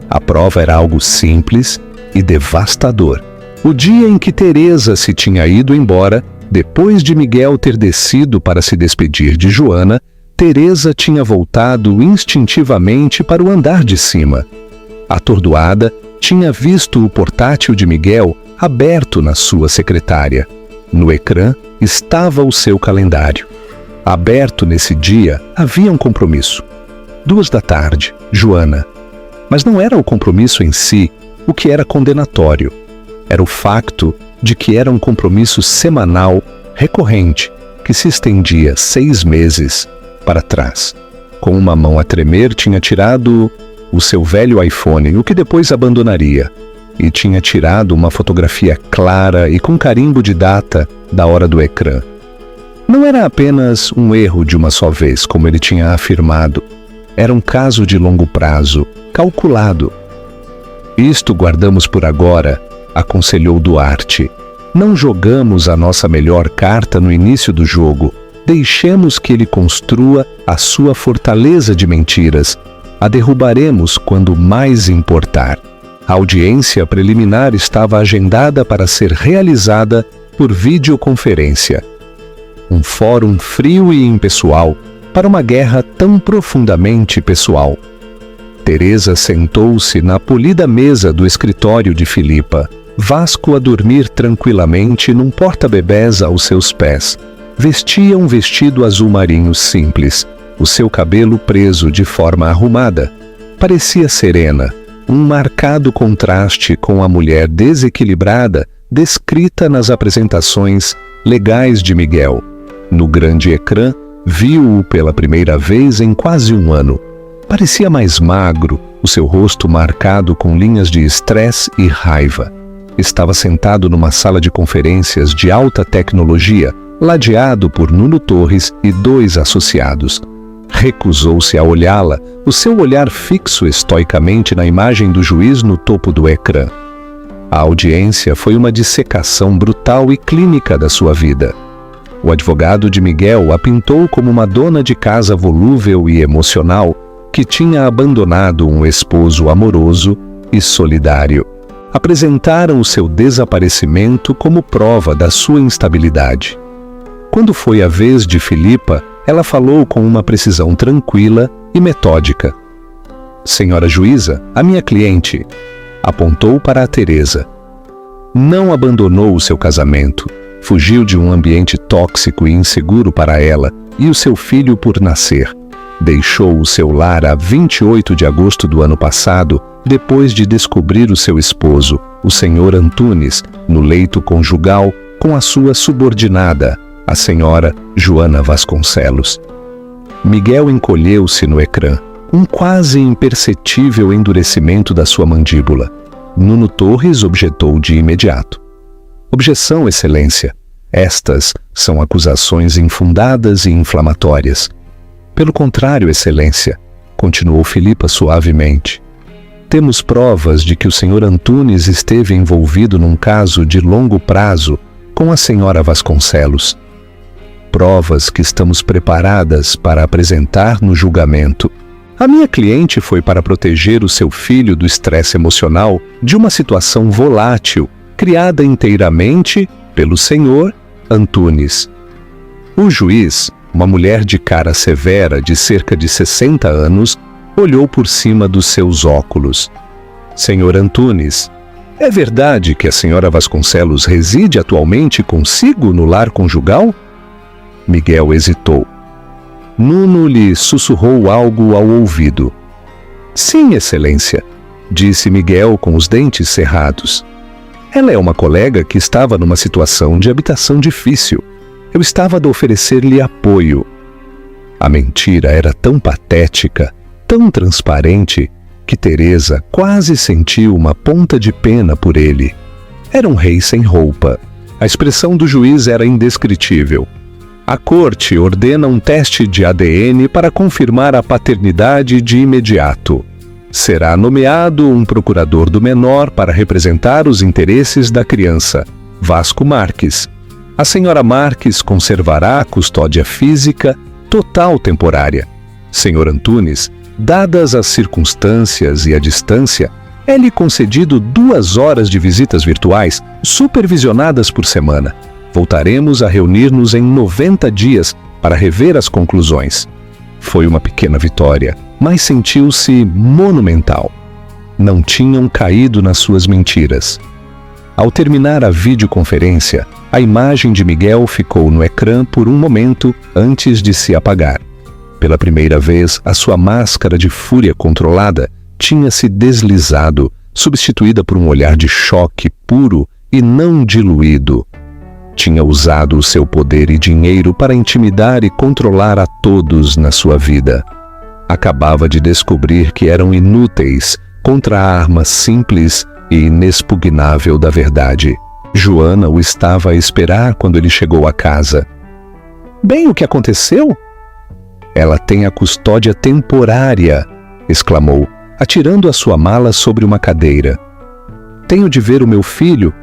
A prova era algo simples e devastador. O dia em que Teresa se tinha ido embora, depois de Miguel ter descido para se despedir de Joana, Teresa tinha voltado instintivamente para o andar de cima. Atordoada, tinha visto o portátil de Miguel aberto na sua secretária. No ecrã estava o seu calendário. Aberto nesse dia, havia um compromisso. 14h, Joana. Mas não era o compromisso em si o que era condenatório. Era o facto de que era um compromisso semanal, recorrente, que se estendia 6 meses para trás. Com uma mão a tremer, tinha tirado o seu velho iPhone, o que depois abandonaria, e tinha tirado uma fotografia clara e com carimbo de data da hora do ecrã. Não era apenas um erro de uma só vez, como ele tinha afirmado. Era um caso de longo prazo, calculado. Isto guardamos por agora, aconselhou Duarte. Não jogamos a nossa melhor carta no início do jogo. Deixemos que ele construa a sua fortaleza de mentiras. A derrubaremos quando mais importar. A audiência preliminar estava agendada para ser realizada por videoconferência. Um fórum frio e impessoal para uma guerra tão profundamente pessoal. Teresa sentou-se na polida mesa do escritório de Filipa, Vasco a dormir tranquilamente num porta-bebés aos seus pés. Vestia um vestido azul marinho simples, o seu cabelo preso de forma arrumada. Parecia serena, um marcado contraste com a mulher desequilibrada descrita nas apresentações legais de Miguel. No grande ecrã, viu-o pela primeira vez em quase um ano. Parecia mais magro, o seu rosto marcado com linhas de estresse e raiva. Estava sentado numa sala de conferências de alta tecnologia, ladeado por Nuno Torres e 2 associados. Recusou-se a olhá-la, o seu olhar fixo estoicamente na imagem do juiz no topo do ecrã. A audiência foi uma dissecação brutal e clínica da sua vida. O advogado de Miguel a pintou como uma dona de casa volúvel e emocional que tinha abandonado um esposo amoroso e solidário. Apresentaram o seu desaparecimento como prova da sua instabilidade. Quando foi a vez de Filipa, ela falou com uma precisão tranquila e metódica. Senhora juíza, a minha cliente, apontou para a Teresa. Não abandonou o seu casamento, fugiu de um ambiente tóxico e inseguro para ela e o seu filho por nascer. Deixou o seu lar a 28 de agosto do ano passado, depois de descobrir o seu esposo, o senhor Antunes, no leito conjugal com a sua subordinada, a senhora Joana Vasconcelos. Miguel encolheu-se no ecrã, um quase imperceptível endurecimento da sua mandíbula. Nuno Torres objetou de imediato. Objeção, Excelência. Estas são acusações infundadas e inflamatórias. Pelo contrário, Excelência, continuou Filipa suavemente. Temos provas de que o senhor Antunes esteve envolvido num caso de longo prazo com a senhora Vasconcelos. Provas que estamos preparadas para apresentar no julgamento. A minha cliente foi para proteger o seu filho do estresse emocional de uma situação volátil, criada inteiramente pelo senhor Antunes. O juiz, uma mulher de cara severa de cerca de 60 anos, olhou por cima dos seus óculos. Senhor Antunes, é verdade que a senhora Vasconcelos reside atualmente consigo no lar conjugal? Miguel hesitou. Nuno lhe sussurrou algo ao ouvido. Sim, Excelência, disse Miguel com os dentes cerrados. Ela é uma colega que estava numa situação de habitação difícil. Eu estava a oferecer-lhe apoio. A mentira era tão patética, tão transparente, que Teresa quase sentiu uma ponta de pena por ele. Era um rei sem roupa. A expressão do juiz era indescritível. A corte ordena um teste de ADN para confirmar a paternidade de imediato. Será nomeado um procurador do menor para representar os interesses da criança, Vasco Marques. A senhora Marques conservará a custódia física total temporária. Senhor Antunes, dadas as circunstâncias e a distância, é-lhe concedido 2 horas de visitas virtuais supervisionadas por semana. Voltaremos a reunir-nos em 90 dias para rever as conclusões. Foi uma pequena vitória, mas sentiu-se monumental. Não tinham caído nas suas mentiras. Ao terminar a videoconferência, a imagem de Miguel ficou no ecrã por um momento antes de se apagar. Pela primeira vez, a sua máscara de fúria controlada tinha se deslizado, substituída por um olhar de choque puro e não diluído. Tinha usado o seu poder e dinheiro para intimidar e controlar a todos na sua vida. Acabava de descobrir que eram inúteis contra a arma simples e inexpugnável da verdade. Joana o estava a esperar quando ele chegou a casa. Bem, o que aconteceu? Ela tem a custódia temporária, exclamou, atirando a sua mala sobre uma cadeira. Tenho de ver o meu filho,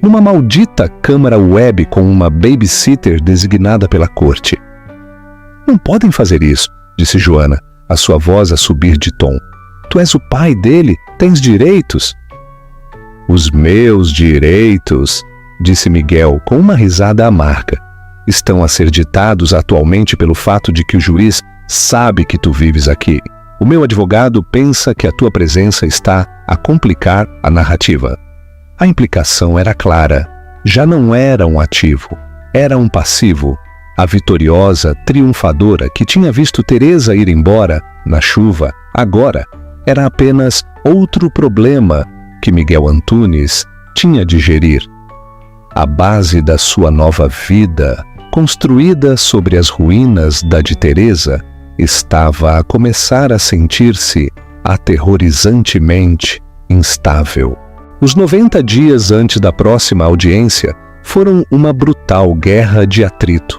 numa maldita câmara web com uma babysitter designada pela corte. Não podem fazer isso, disse Joana, a sua voz a subir de tom. Tu és o pai dele, tens direitos. Os meus direitos, disse Miguel com uma risada amarga, estão a ser ditados atualmente pelo fato de que o juiz sabe que tu vives aqui. O meu advogado pensa que a tua presença está a complicar a narrativa. A implicação era clara. Já não era um ativo, era um passivo. A vitoriosa, triunfadora que tinha visto Teresa ir embora, na chuva, agora, era apenas outro problema que Miguel Antunes tinha de gerir. A base da sua nova vida, construída sobre as ruínas da de Teresa, estava a começar a sentir-se aterrorizantemente instável. Os 90 dias antes da próxima audiência foram uma brutal guerra de atrito.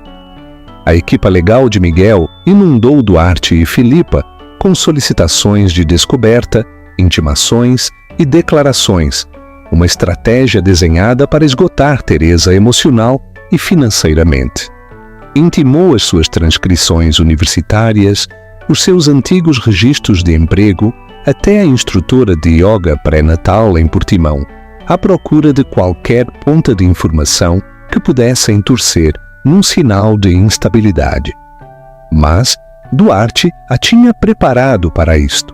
A equipa legal de Miguel inundou Duarte e Filipa com solicitações de descoberta, intimações e declarações, uma estratégia desenhada para esgotar Teresa emocional e financeiramente. Intimou as suas transcrições universitárias, os seus antigos registros de emprego, até a instrutora de yoga pré-natal em Portimão, à procura de qualquer ponta de informação que pudessem torcer num sinal de instabilidade. Mas Duarte a tinha preparado para isto.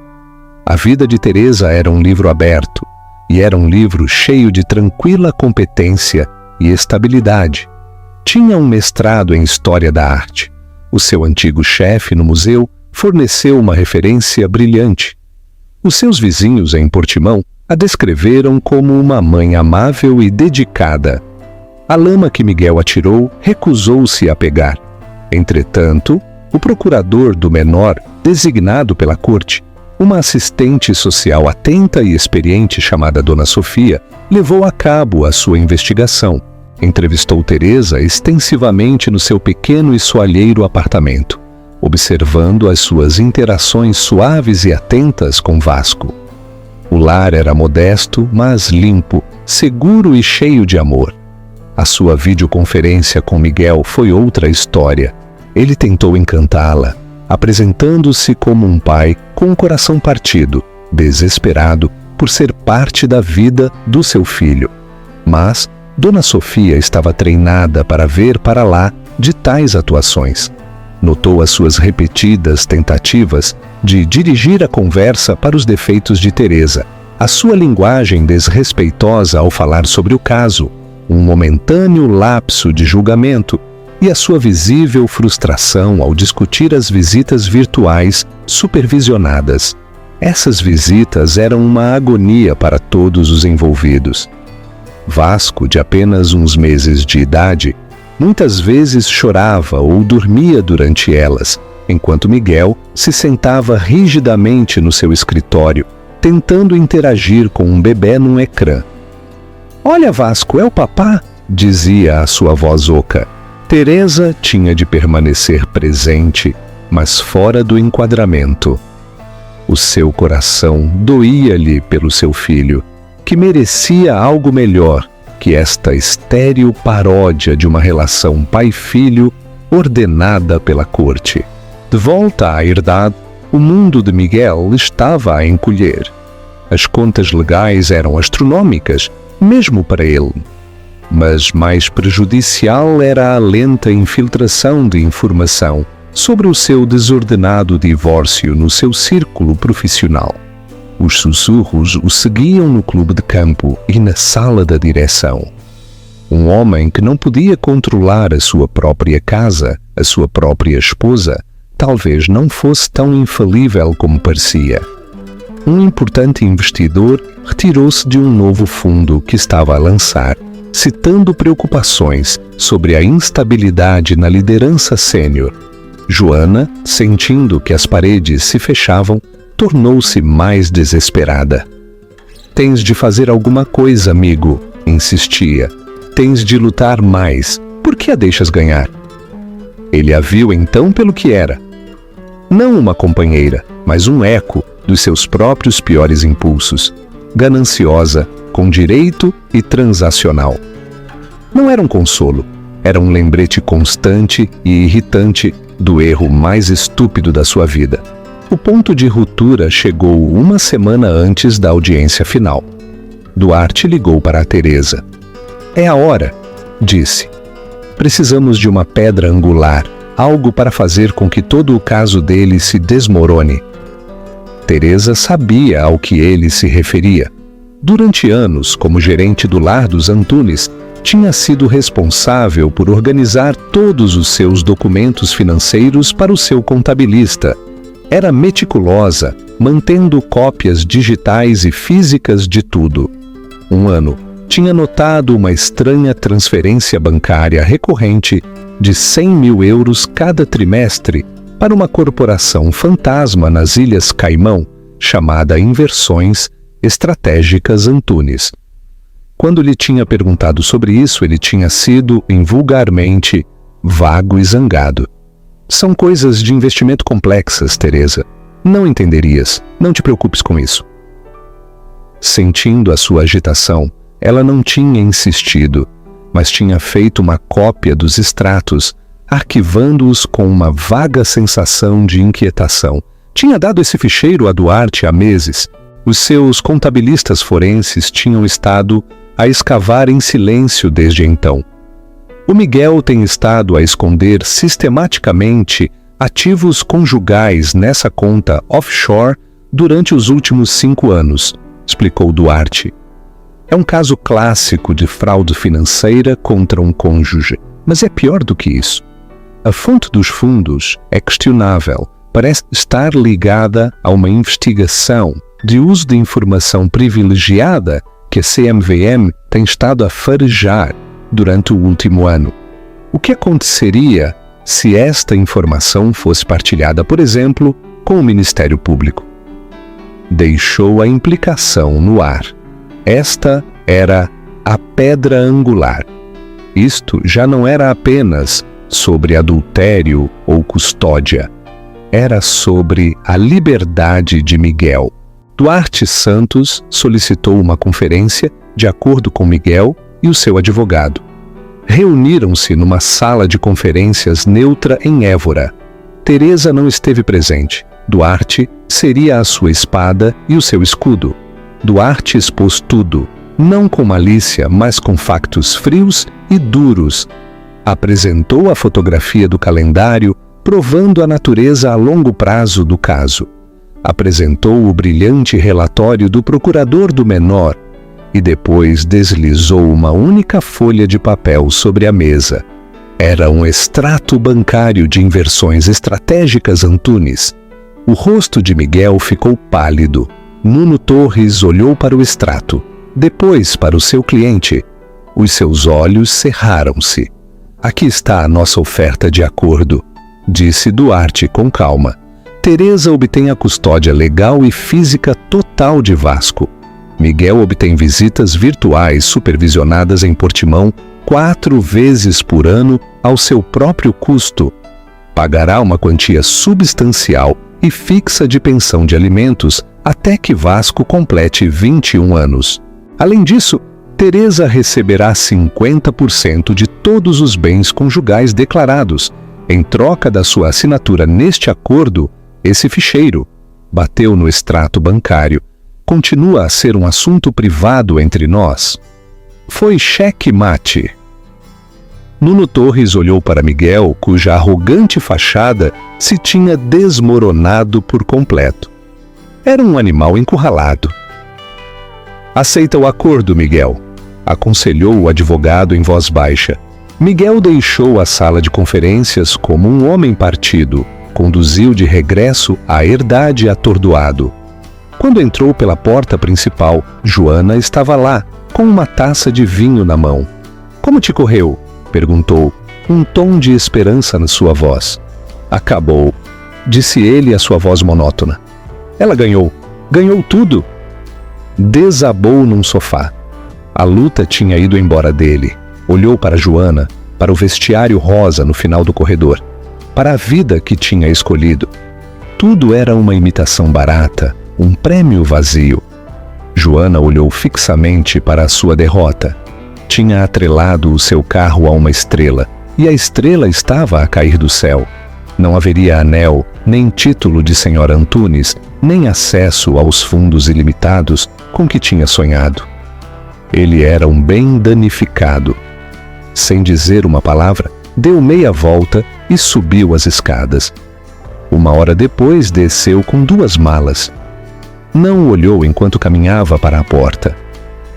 A vida de Teresa era um livro aberto, e era um livro cheio de tranquila competência e estabilidade. Tinha um mestrado em História da Arte. O seu antigo chefe no museu forneceu uma referência brilhante. Os seus vizinhos em Portimão a descreveram como uma mãe amável e dedicada. A lama que Miguel atirou recusou-se a pegar. Entretanto, o procurador do menor, designado pela corte, uma assistente social atenta e experiente chamada Dona Sofia, levou a cabo a sua investigação. Entrevistou Teresa extensivamente no seu pequeno e soalheiro apartamento, observando as suas interações suaves e atentas com Vasco. O lar era modesto, mas limpo, seguro e cheio de amor. A sua videoconferência com Miguel foi outra história. Ele tentou encantá-la, apresentando-se como um pai com o coração partido, desesperado por ser parte da vida do seu filho. Mas Dona Sofia estava treinada para ver para lá de tais atuações. Notou as suas repetidas tentativas de dirigir a conversa para os defeitos de Teresa, a sua linguagem desrespeitosa ao falar sobre o caso, um momentâneo lapso de julgamento e a sua visível frustração ao discutir as visitas virtuais supervisionadas. Essas visitas eram uma agonia para todos os envolvidos. Vasco, de apenas uns meses de idade, muitas vezes chorava ou dormia durante elas, enquanto Miguel se sentava rigidamente no seu escritório, tentando interagir com um bebê num ecrã. "Olha, Vasco, é o papá", dizia a sua voz oca. Teresa tinha de permanecer presente, mas fora do enquadramento. O seu coração doía-lhe pelo seu filho, que merecia algo melhor que esta estéril paródia de uma relação pai-filho ordenada pela corte. De volta à herdade, o mundo de Miguel estava a encolher. As contas legais eram astronômicas, mesmo para ele. Mas mais prejudicial era a lenta infiltração de informação sobre o seu desordenado divórcio no seu círculo profissional. Os sussurros o seguiam no clube de campo e na sala da direção. Um homem que não podia controlar a sua própria casa, a sua própria esposa, talvez não fosse tão infalível como parecia. Um importante investidor retirou-se de um novo fundo que estava a lançar, citando preocupações sobre a instabilidade na liderança sênior. Joana, sentindo que as paredes se fechavam, tornou-se mais desesperada. "Tens de fazer alguma coisa, amigo", insistia. "Tens de lutar mais. Por que a deixas ganhar?" Ele a viu então pelo que era. Não uma companheira, mas um eco dos seus próprios piores impulsos. Gananciosa, com direito e transacional. Não era um consolo, era um lembrete constante e irritante do erro mais estúpido da sua vida. O ponto de ruptura chegou uma semana antes da audiência final. Duarte ligou para a Teresa. "É a hora", disse. "Precisamos de uma pedra angular, algo para fazer com que todo o caso dele se desmorone." Teresa sabia ao que ele se referia. Durante anos, como gerente do lar dos Antunes, tinha sido responsável por organizar todos os seus documentos financeiros para o seu contabilista. Era meticulosa, mantendo cópias digitais e físicas de tudo. Um ano, tinha notado uma estranha transferência bancária recorrente de 100 mil euros cada trimestre para uma corporação fantasma nas Ilhas Caimão, chamada Inversões Estratégicas Antunes. Quando lhe tinha perguntado sobre isso, ele tinha sido, invulgarmente, vago e zangado. "São coisas de investimento complexas, Teresa. Não entenderias. Não te preocupes com isso." Sentindo a sua agitação, ela não tinha insistido, mas tinha feito uma cópia dos extratos, arquivando-os com uma vaga sensação de inquietação. Tinha dado esse ficheiro a Duarte há meses. Os seus contabilistas forenses tinham estado a escavar em silêncio desde então. O Miguel tem estado a esconder sistematicamente ativos conjugais nessa conta offshore durante os últimos 5 anos, explicou Duarte. É um caso clássico de fraude financeira contra um cônjuge, mas é pior do que isso. A fonte dos fundos é questionável, parece estar ligada a uma investigação de uso de informação privilegiada que a CMVM tem estado a farejar durante o último ano. O que aconteceria se esta informação fosse partilhada, por exemplo, com o Ministério Público? Deixou a implicação no ar. Esta era a pedra angular. Isto já não era apenas sobre adultério ou custódia. Era sobre a liberdade de Miguel. Duarte Santos solicitou uma conferência de acordo com Miguel e o seu advogado. Reuniram-se numa sala de conferências neutra em Évora. Teresa não esteve presente. Duarte seria a sua espada e o seu escudo. Duarte expôs tudo, não com malícia, mas com factos frios e duros. Apresentou a fotografia do calendário, provando a natureza a longo prazo do caso. Apresentou o brilhante relatório do procurador do menor e depois deslizou uma única folha de papel sobre a mesa. Era um extrato bancário de inversões estratégicas Antunes. O rosto de Miguel ficou pálido. Nuno Torres olhou para o extrato, depois para o seu cliente. Os seus olhos cerraram-se. Aqui está a nossa oferta de acordo, disse Duarte com calma. Teresa obtém a custódia legal e física total de Vasco. Miguel obtém visitas virtuais supervisionadas em Portimão 4 vezes por ano ao seu próprio custo. Pagará uma quantia substancial e fixa de pensão de alimentos até que Vasco complete 21 anos. Além disso, Teresa receberá 50% de todos os bens conjugais declarados. Em troca da sua assinatura neste acordo, esse ficheiro bateu no extrato bancário. Continua a ser um assunto privado entre nós. Foi cheque-mate. Nuno Torres olhou para Miguel, cuja arrogante fachada se tinha desmoronado por completo. Era um animal encurralado. Aceita o acordo, Miguel, aconselhou o advogado em voz baixa. Miguel deixou a sala de conferências como um homem partido, conduziu de regresso à herdade atordoado. Quando entrou pela porta principal, Joana estava lá, com uma taça de vinho na mão. Como te correu? Perguntou, um tom de esperança na sua voz. Acabou, disse ele a sua voz monótona. Ela ganhou tudo. Desabou num sofá. A luta tinha ido embora dele. Olhou para Joana, para o vestiário rosa no final do corredor, para a vida que tinha escolhido. Tudo era uma imitação barata, um prêmio vazio. Joana olhou fixamente para a sua derrota. Tinha atrelado o seu carro a uma estrela, e a estrela estava a cair do céu. Não haveria anel, nem título de senhora Antunes, nem acesso aos fundos ilimitados com que tinha sonhado. Ele era um bem danificado. Sem dizer uma palavra, deu meia volta e subiu as escadas. 1 hora depois, desceu com 2 malas. Não o olhou enquanto caminhava para a porta.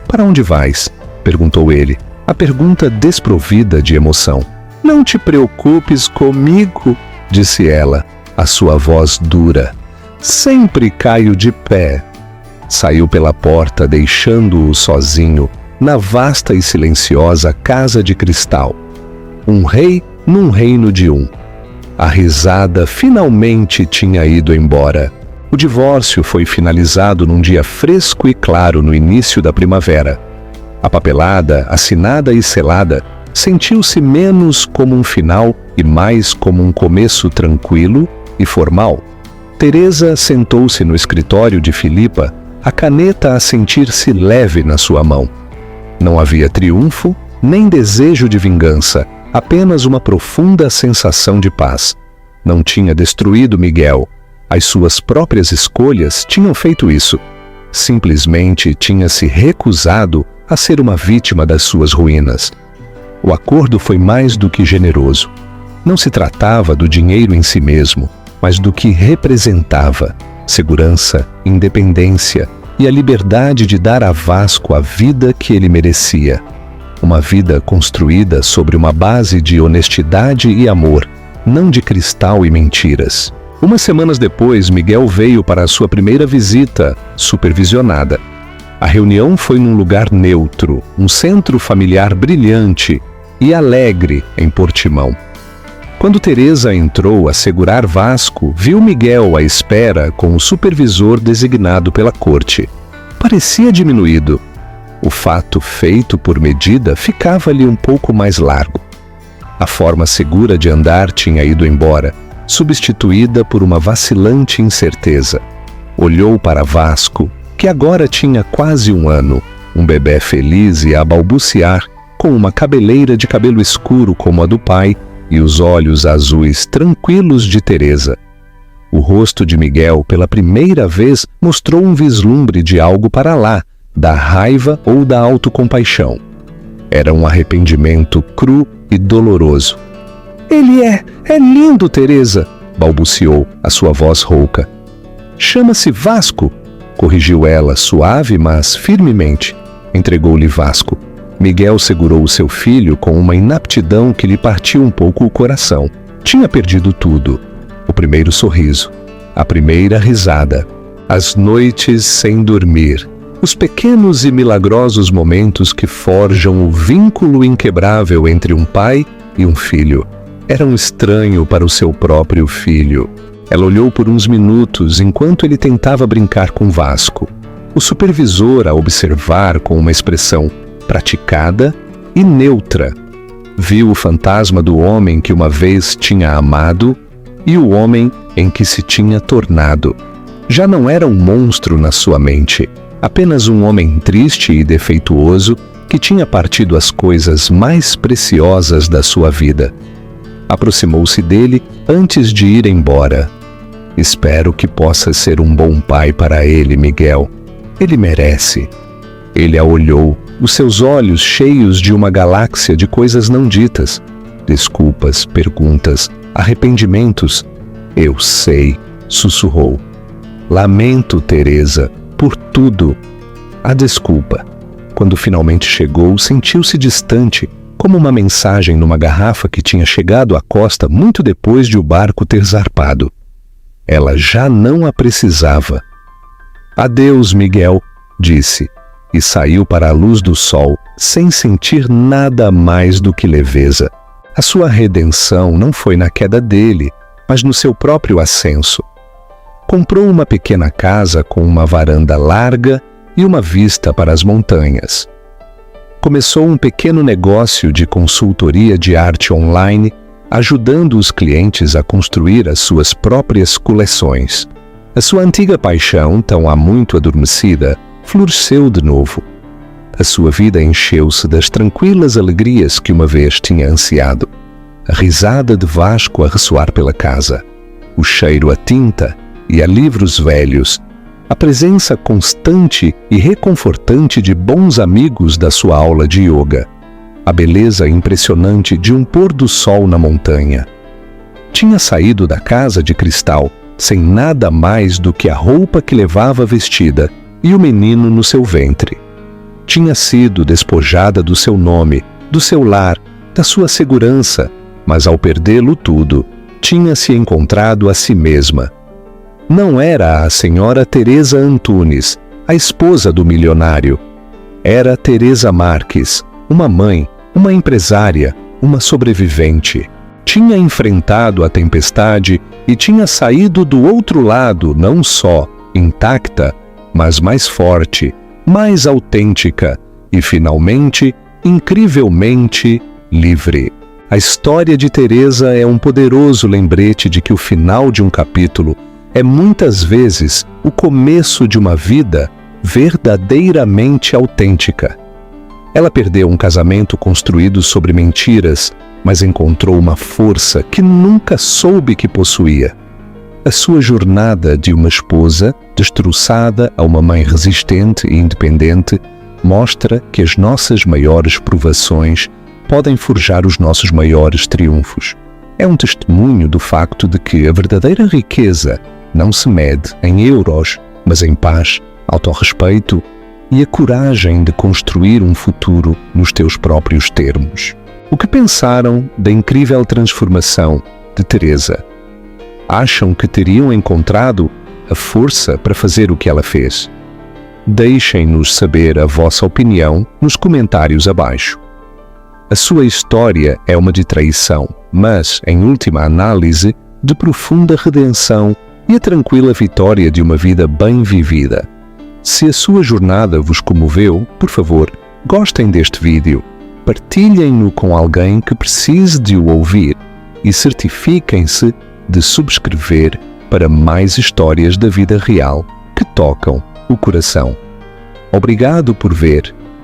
Para onde vais? Perguntou ele, a pergunta desprovida de emoção. Não te preocupes comigo, disse ela, a sua voz dura. Sempre caio de pé. Saiu pela porta, deixando-o sozinho, na vasta e silenciosa casa de cristal. Um rei num reino de um. A risada finalmente tinha ido embora. O divórcio foi finalizado num dia fresco e claro no início da primavera. A papelada, assinada e selada, sentiu-se menos como um final e mais como um começo tranquilo e formal. Teresa sentou-se no escritório de Filipa, a caneta a sentir-se leve na sua mão. Não havia triunfo, nem desejo de vingança, apenas uma profunda sensação de paz. Não tinha destruído Miguel. As suas próprias escolhas tinham feito isso. Simplesmente tinha se recusado a ser uma vítima das suas ruínas. O acordo foi mais do que generoso. Não se tratava do dinheiro em si mesmo, mas do que representava: segurança, independência e a liberdade de dar a Vasco a vida que ele merecia. Uma vida construída sobre uma base de honestidade e amor, não de cristal e mentiras. Umas semanas depois, Miguel veio para a sua primeira visita supervisionada. A reunião foi num lugar neutro, um centro familiar brilhante e alegre em Portimão. Quando Teresa entrou a segurar Vasco, viu Miguel à espera com o supervisor designado pela corte. Parecia diminuído. O fato feito por medida ficava-lhe um pouco mais largo. A forma segura de andar tinha ido embora, substituída por uma vacilante incerteza. Olhou para Vasco, que agora tinha quase 1 ano, um bebê feliz e a balbuciar, com uma cabeleira de cabelo escuro como a do pai e os olhos azuis tranquilos de Teresa. O rosto de Miguel, pela primeira vez, mostrou um vislumbre de algo para lá, da raiva ou da autocompaixão. Era um arrependimento cru e doloroso. "Ele é lindo, Teresa", balbuciou, a sua voz rouca. "Chama-se Vasco", corrigiu ela, suave, mas firmemente. Entregou-lhe Vasco. Miguel segurou o seu filho com uma inaptidão que lhe partiu um pouco o coração. Tinha perdido tudo. O primeiro sorriso, a primeira risada, as noites sem dormir, os pequenos e milagrosos momentos que forjam o vínculo inquebrável entre um pai e um filho. Era um estranho para o seu próprio filho. Ela olhou por uns minutos enquanto ele tentava brincar com Vasco. O supervisor a observar com uma expressão praticada e neutra. Viu o fantasma do homem que uma vez tinha amado e o homem em que se tinha tornado. Já não era um monstro na sua mente, apenas um homem triste e defeituoso que tinha partido as coisas mais preciosas da sua vida. Aproximou-se dele antes de ir embora. "Espero que possa ser um bom pai para ele, Miguel. Ele merece." Ele a olhou, os seus olhos cheios de uma galáxia de coisas não ditas. Desculpas, perguntas, arrependimentos. "Eu sei", sussurrou. "Lamento, Teresa, por tudo." A desculpa. Quando finalmente chegou, sentiu-se distante, como uma mensagem numa garrafa que tinha chegado à costa muito depois de o barco ter zarpado. Ela já não a precisava. "Adeus, Miguel", disse, e saiu para a luz do sol, sem sentir nada mais do que leveza. A sua redenção não foi na queda dele, mas no seu próprio ascenso. Comprou uma pequena casa com uma varanda larga e uma vista para as montanhas. Começou um pequeno negócio de consultoria de arte online, ajudando os clientes a construir as suas próprias coleções. A sua antiga paixão, tão há muito adormecida, floresceu de novo. A sua vida encheu-se das tranquilas alegrias que uma vez tinha ansiado. A risada de Vasco a ressoar pela casa, o cheiro a tinta e a livros velhos, a presença constante e reconfortante de bons amigos da sua aula de yoga, a beleza impressionante de um pôr do sol na montanha. Tinha saído da casa de cristal sem nada mais do que a roupa que levava vestida e o menino no seu ventre. Tinha sido despojada do seu nome, do seu lar, da sua segurança, mas ao perdê-lo tudo, tinha se encontrado a si mesma. Não era a senhora Teresa Antunes, a esposa do milionário. Era Teresa Marques, uma mãe, uma empresária, uma sobrevivente. Tinha enfrentado a tempestade e tinha saído do outro lado não só intacta, mas mais forte, mais autêntica e, finalmente, incrivelmente livre. A história de Teresa é um poderoso lembrete de que o final de um capítulo é muitas vezes o começo de uma vida verdadeiramente autêntica. Ela perdeu um casamento construído sobre mentiras, mas encontrou uma força que nunca soube que possuía. A sua jornada de uma esposa destroçada a uma mãe resistente e independente mostra que as nossas maiores provações podem forjar os nossos maiores triunfos. É um testemunho do facto de que a verdadeira riqueza não se mede em euros, mas em paz, autorrespeito e a coragem de construir um futuro nos teus próprios termos. O que pensaram da incrível transformação de Teresa? Acham que teriam encontrado a força para fazer o que ela fez? Deixem-nos saber a vossa opinião nos comentários abaixo. A sua história é uma de traição, mas, em última análise, de profunda redenção e a tranquila vitória de uma vida bem vivida. Se a sua jornada vos comoveu, por favor, gostem deste vídeo, partilhem-no com alguém que precise de o ouvir e certifiquem-se de subscrever para mais histórias da vida real que tocam o coração. Obrigado por ver